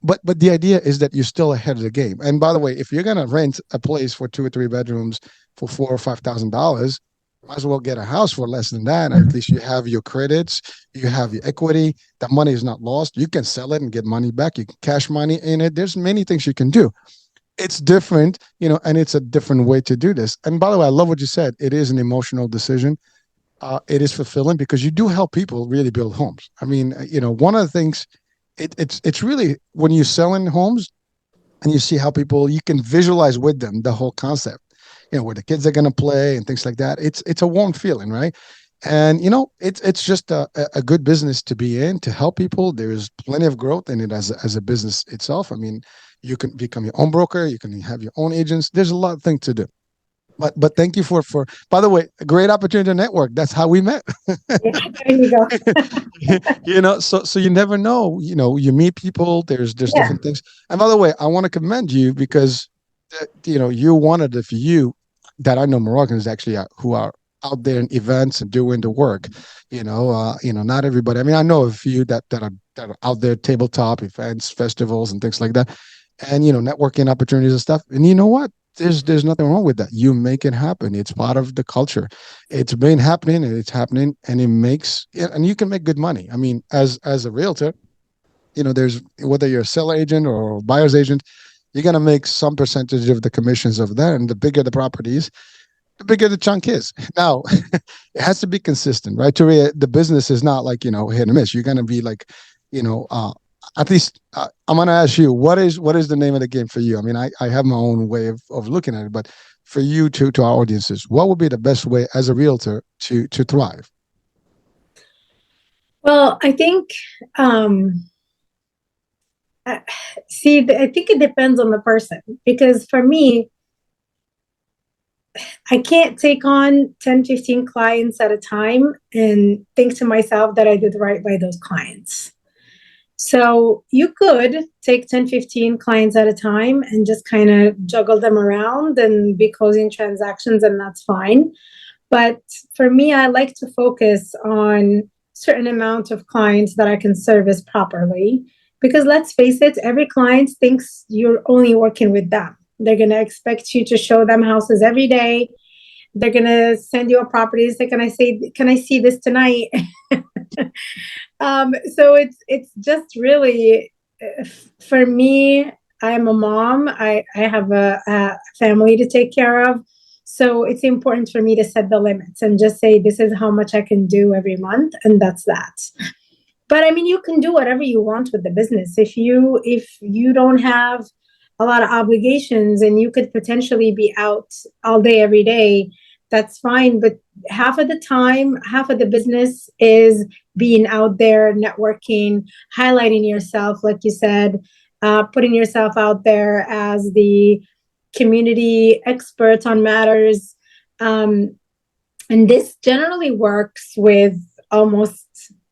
But the idea is that you're still ahead of the game. And by the way, if you're gonna rent a place for 2 or 3 bedrooms for $4 or $5,000, might as well get a house for less than that. At least you have your credits, you have your equity. That money is not lost. You can sell it and get money back. You can cash money in it. There's many things you can do. It's different, and it's a different way to do this. And by the way, I love what you said. It is an emotional decision. It is fulfilling because you do help people really build homes. I mean, one of the things it's really when you're selling homes and you see how people you can visualize with them the whole concept, where the kids are going to play and things like that. It's a warm feeling, right? And it's just a good business to be in to help people. There's plenty of growth in it as a business itself. I mean, you can become your own broker, you can have your own agents. There's a lot of things to do. But thank you for by the way, a great opportunity to network. That's how we met. Yeah, there you go. So you never know. You meet people. There's Yeah. different things. And by the way, I want to commend you because you're one of the few that I know Moroccans actually who are out there in events and doing the work. Not everybody. I mean, I know a few that are out there tabletop events, festivals, and things like that, and networking opportunities and stuff. And you know what? There's nothing wrong with that. You make it happen. It's part of the culture. It's been happening and it's happening, and it makes and you can make good money. I mean, as a realtor, there's whether you're a seller agent or a buyer's agent, you're gonna make some percentage of the commissions of that, and the bigger the properties, the bigger the chunk is. Now, it has to be consistent, right? Touria, the business is not like hit and miss. You're gonna be like, you know, uh, at least I'm gonna ask you what is the name of the game for you? I mean, I have my own way of looking at it, but for you to our audiences, what would be the best way as a realtor to thrive? Well, I think, um, I- see, I think it depends on the person because for me, I can't take on 10, 15 clients at a time and think to myself that I did right by those clients. So you could take 10, 15 clients at a time and just kind of juggle them around and be closing transactions, and that's fine. But for me, I like to focus on certain amount of clients that I can service properly. Because let's face it, every client thinks you're only working with them. They're going to expect you to show them houses every day. They're going to send you a property. Say, can I see this tonight? So it's just really for me. I'm a mom. I have a family to take care of. So it's important for me to set the limits and just say, this is how much I can do every month, and that's that. But I mean, you can do whatever you want with the business. If you don't have a lot of obligations and you could potentially be out all day every day, that's fine. But half of the time, half of the business is being out there, networking, highlighting yourself, like you said, putting yourself out there as the community expert on matters. Um, and this generally works with almost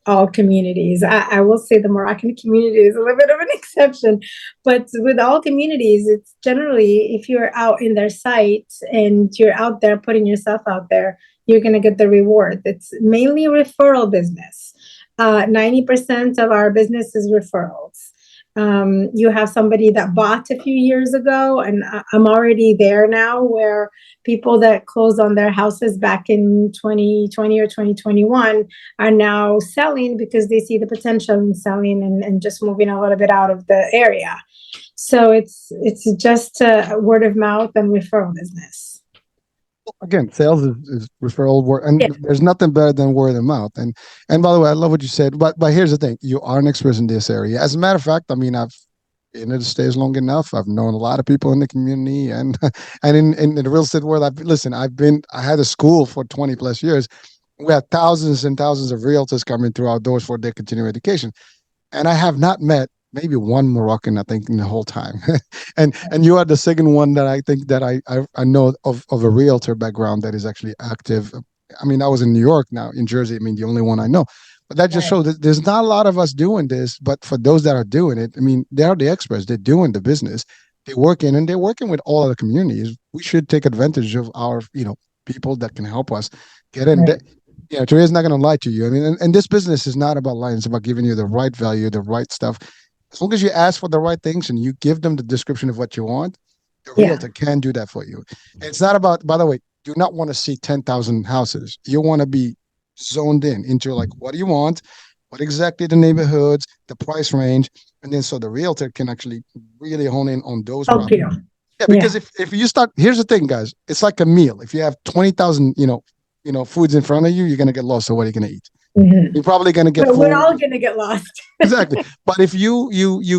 all communities. I will say the Moroccan community is a little bit of an exception, but with all communities, it's generally, if you're out in their site and you're out there putting yourself out there, you're going to get the reward. It's mainly referral business. 90% of our business is referrals. You have somebody that bought a few years ago, and I'm already there now, where people that closed on their houses back in 2020 or 2021 are now selling because they see the potential in selling, and just moving a little bit out of the area. So it's just word of mouth and referral business. Again, sales is referral word, Yeah. and there's nothing better than word of mouth. And by the way, I love what you said. But here's the thing: you are an expert in this area. As a matter of fact, I mean, I've been in the States long enough. I've known a lot of people in the community, and and in the real estate world. I had a school for 20 plus years. We had thousands and thousands of realtors coming through our doors for their continuing education, and I have not met maybe one Moroccan, I think, in the whole time. And you are the second one that I think that I know of a realtor background that is actually active. I mean, I was in New York, now in Jersey. I mean, the only one I know. But that just Right. shows that there's not a lot of us doing this. But for those that are doing it, I mean, they are the experts. They're doing the business. They're working with all of the communities. We should take advantage of our, people that can help us get in. Right. Yeah, Taria's not going to lie to you. I mean, and this business is not about lying. It's about giving you the right value, the right stuff. As long as you ask for the right things and you give them the description of what you want, the Yeah. realtor can do that for you. And it's not about, by the way, do not want to see 10,000 houses. You want to be zoned in into like, what do you want? What exactly the neighborhoods, the price range. And then so the realtor can actually really hone in on those Help properties. you. Yeah, because Yeah. if you start, here's the thing, guys. It's like a meal. If you have 20,000, foods in front of you, you're gonna get lost. So what are you gonna eat? Mhm. You're probably gonna get But we're full. all gonna get lost. Exactly. But if you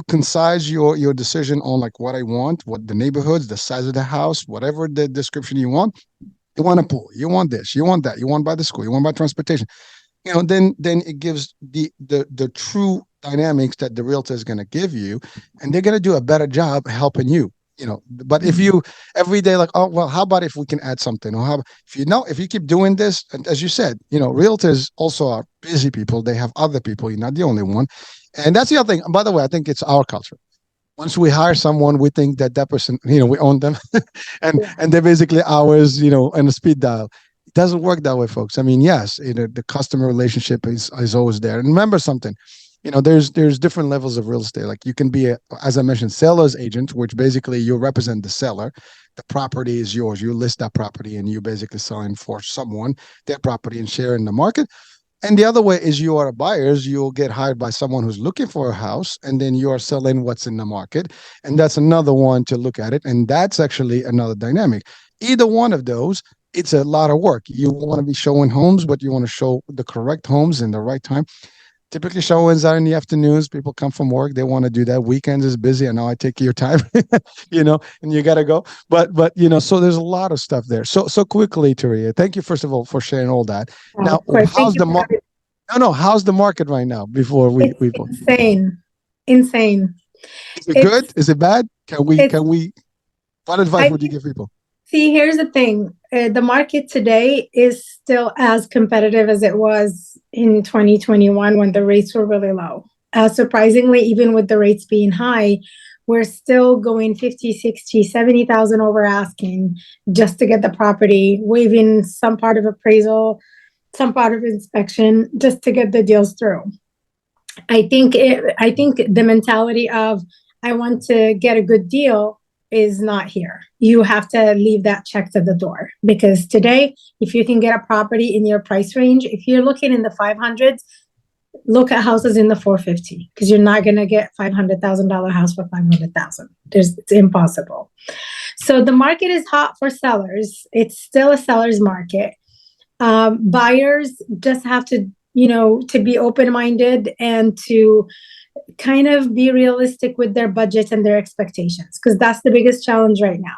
concise your decision on like what I want, what the neighborhoods, the size of the house, whatever the description you want a pool, you want this, you want that, you want by the school, you want by transportation, then it gives the true dynamics that the realtor is going to give you, and they're going to do a better job helping you. But if you every day like, oh well, how about if we can add something, or how if you keep doing this, and as you said, realtors also are busy people. They have other people. You're not the only one, and that's the other thing. And by the way, I think it's our culture. Once we hire someone, we think that person, we own them, Yeah. and they're basically ours, and a speed dial. It doesn't work that way, folks. I mean, yes, the customer relationship is always there. And remember something, there's different levels of real estate. Like you can be as I mentioned, seller's agent, which basically you represent the seller. The property is yours. You list that property, and you basically selling for someone their property and share in the market. And the other way is you are a buyers, you'll get hired by someone who's looking for a house, and then you are selling what's in the market. And that's another one to look at it. And that's actually another dynamic. Either one of those, it's a lot of work. You want to be showing homes, but you want to show the correct homes in the right time. Typically, showings are in the afternoons. People come from work; they want to do that. Weekends is busy. I know I take your time, and you gotta go. But so there's a lot of stuff there. So quickly, Touria, thank you first of all for sharing all that. Now, Of course. Thank how's you the for having. no, how's the market right now? Before It's we insane. Insane. is it good? It's Is it bad? it's Can we? What advice I would you give people? see, here's the thing. The market today is still as competitive as it was in 2021 when the rates were really low. Surprisingly, even with the rates being high, we're still going 50, 60, 70,000 over asking just to get the property, waiving some part of appraisal, some part of inspection, just to get the deals through. I think the mentality of I want to get a good deal is not here. You have to leave that check to the door, because today, if you can get a property in your price range, if you're looking in the 500s, look at houses in the 450, because you're not going to get $500,000 house for 500,000. It's impossible. So the market is hot for sellers. It's still a seller's market. Buyers just have to, to be open-minded and to kind of be realistic with their budget and their expectations, because that's the biggest challenge right now.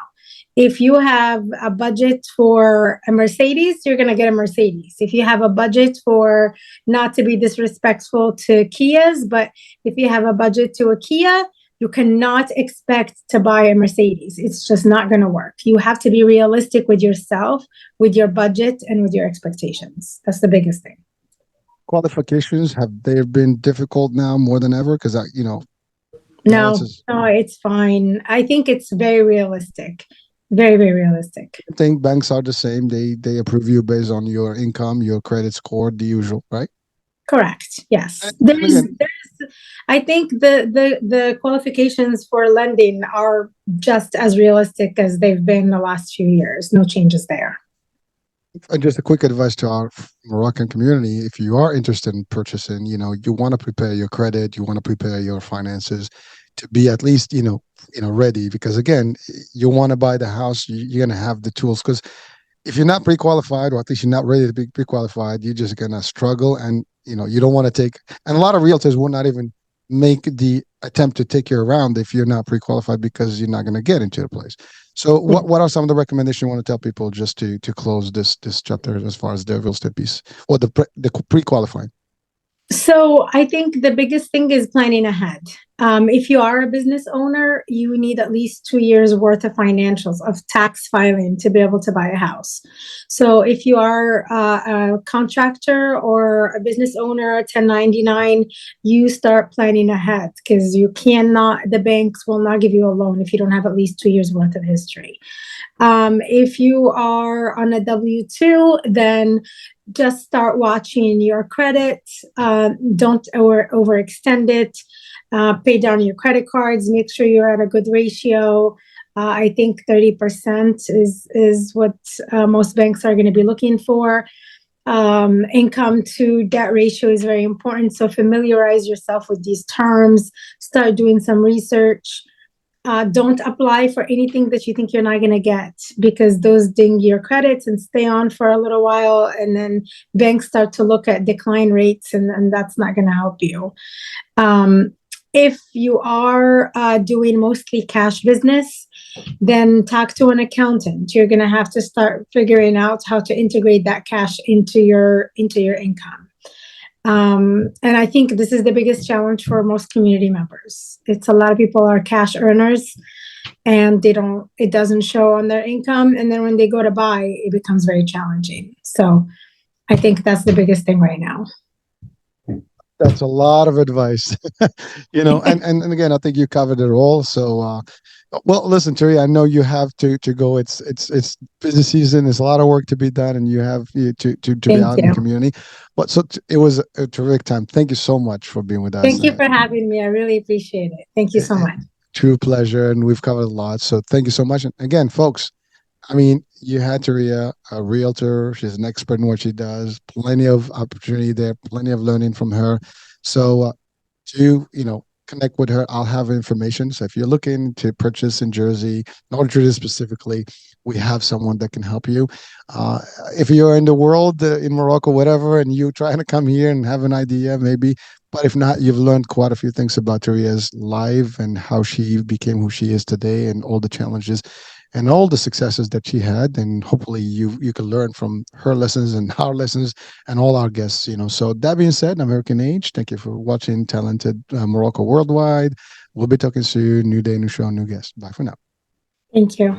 If you have a budget for a Mercedes, you're going to get a Mercedes. If you have a budget for, not to be disrespectful to Kias, but if you have a budget to a Kia, you cannot expect to buy a Mercedes. It's just not going to work. You have to be realistic with yourself, with your budget, and with your expectations. That's the biggest thing. Qualifications, have they been difficult now more than ever? Because no, it's fine. I think it's very realistic. Very, very realistic. I think banks are the same. They approve you based on your income, your credit score, the usual, right? Correct. Yes. There's I think the qualifications for lending are just as realistic as they've been the last few years. No changes there. And just a quick advice to our Moroccan community: if you are interested in purchasing, you want to prepare your credit, you want to prepare your finances to be at least, ready. Because again, you want to buy the house, you're going to have the tools. Because if you're not pre-qualified, or at least you're not ready to be pre-qualified, you're just going to struggle. And, you don't want to take, and a lot of realtors will not even make the attempt to take you around if you're not pre-qualified, because you're not going to get into the place. So what are some of the recommendations you want to tell people just to close this chapter as far as the real estate piece, or the pre-qualifying? So I think the biggest thing is planning ahead. If you are a business owner, you need at least 2 years worth of financials, of tax filing, to be able to buy a house. So if you are a contractor or a business owner, 1099, you start planning ahead, because the banks will not give you a loan if you don't have at least 2 years worth of history. If you are on a W-2, then just start watching your credit. Don't overextend it. Pay down your credit cards. Make sure you're at a good ratio. I think 30% is what most banks are going to be looking for. Income to debt ratio is very important. So familiarize yourself with these terms. Start doing some research. Don't apply for anything that you think you're not going to get, because those ding your credits and stay on for a little while. And then banks start to look at decline rates, and that's not going to help you. If you are doing mostly cash business, then talk to an accountant. You're going to have to start figuring out how to integrate that cash into your income. And I think this is the biggest challenge for most community members. It's a lot of people are cash earners, and it doesn't show on their income. And then when they go to buy, it becomes very challenging. So I think that's the biggest thing right now. That's a lot of advice, and again, I think you covered it all. So, well, listen, Touria, I know you have to go. It's busy season. There's a lot of work to be done, and you have to be out in the community. But it was a terrific time. Thank you so much for being with us. Thank you for having me. I really appreciate it. Thank you so much. True pleasure, and we've covered a lot. So thank you so much. And again, folks, I mean, you had Touria, a realtor. She's an expert in what she does. Plenty of opportunity there. Plenty of learning from her. So to connect with her, I'll have information. So if you're looking to purchase in Jersey, North Jersey specifically, we have someone that can help you. If you're in the world, in Morocco, whatever, and you're trying to come here and have an idea, maybe. But if not, you've learned quite a few things about Touria's life and how she became who she is today, and all the challenges and all the successes that she had. And hopefully you can learn from her lessons and our lessons and all our guests. So that being said, American Age, thank you for watching Talented Morocco Worldwide. We'll be talking soon. New day, new show, new guest. Bye for now. Thank you.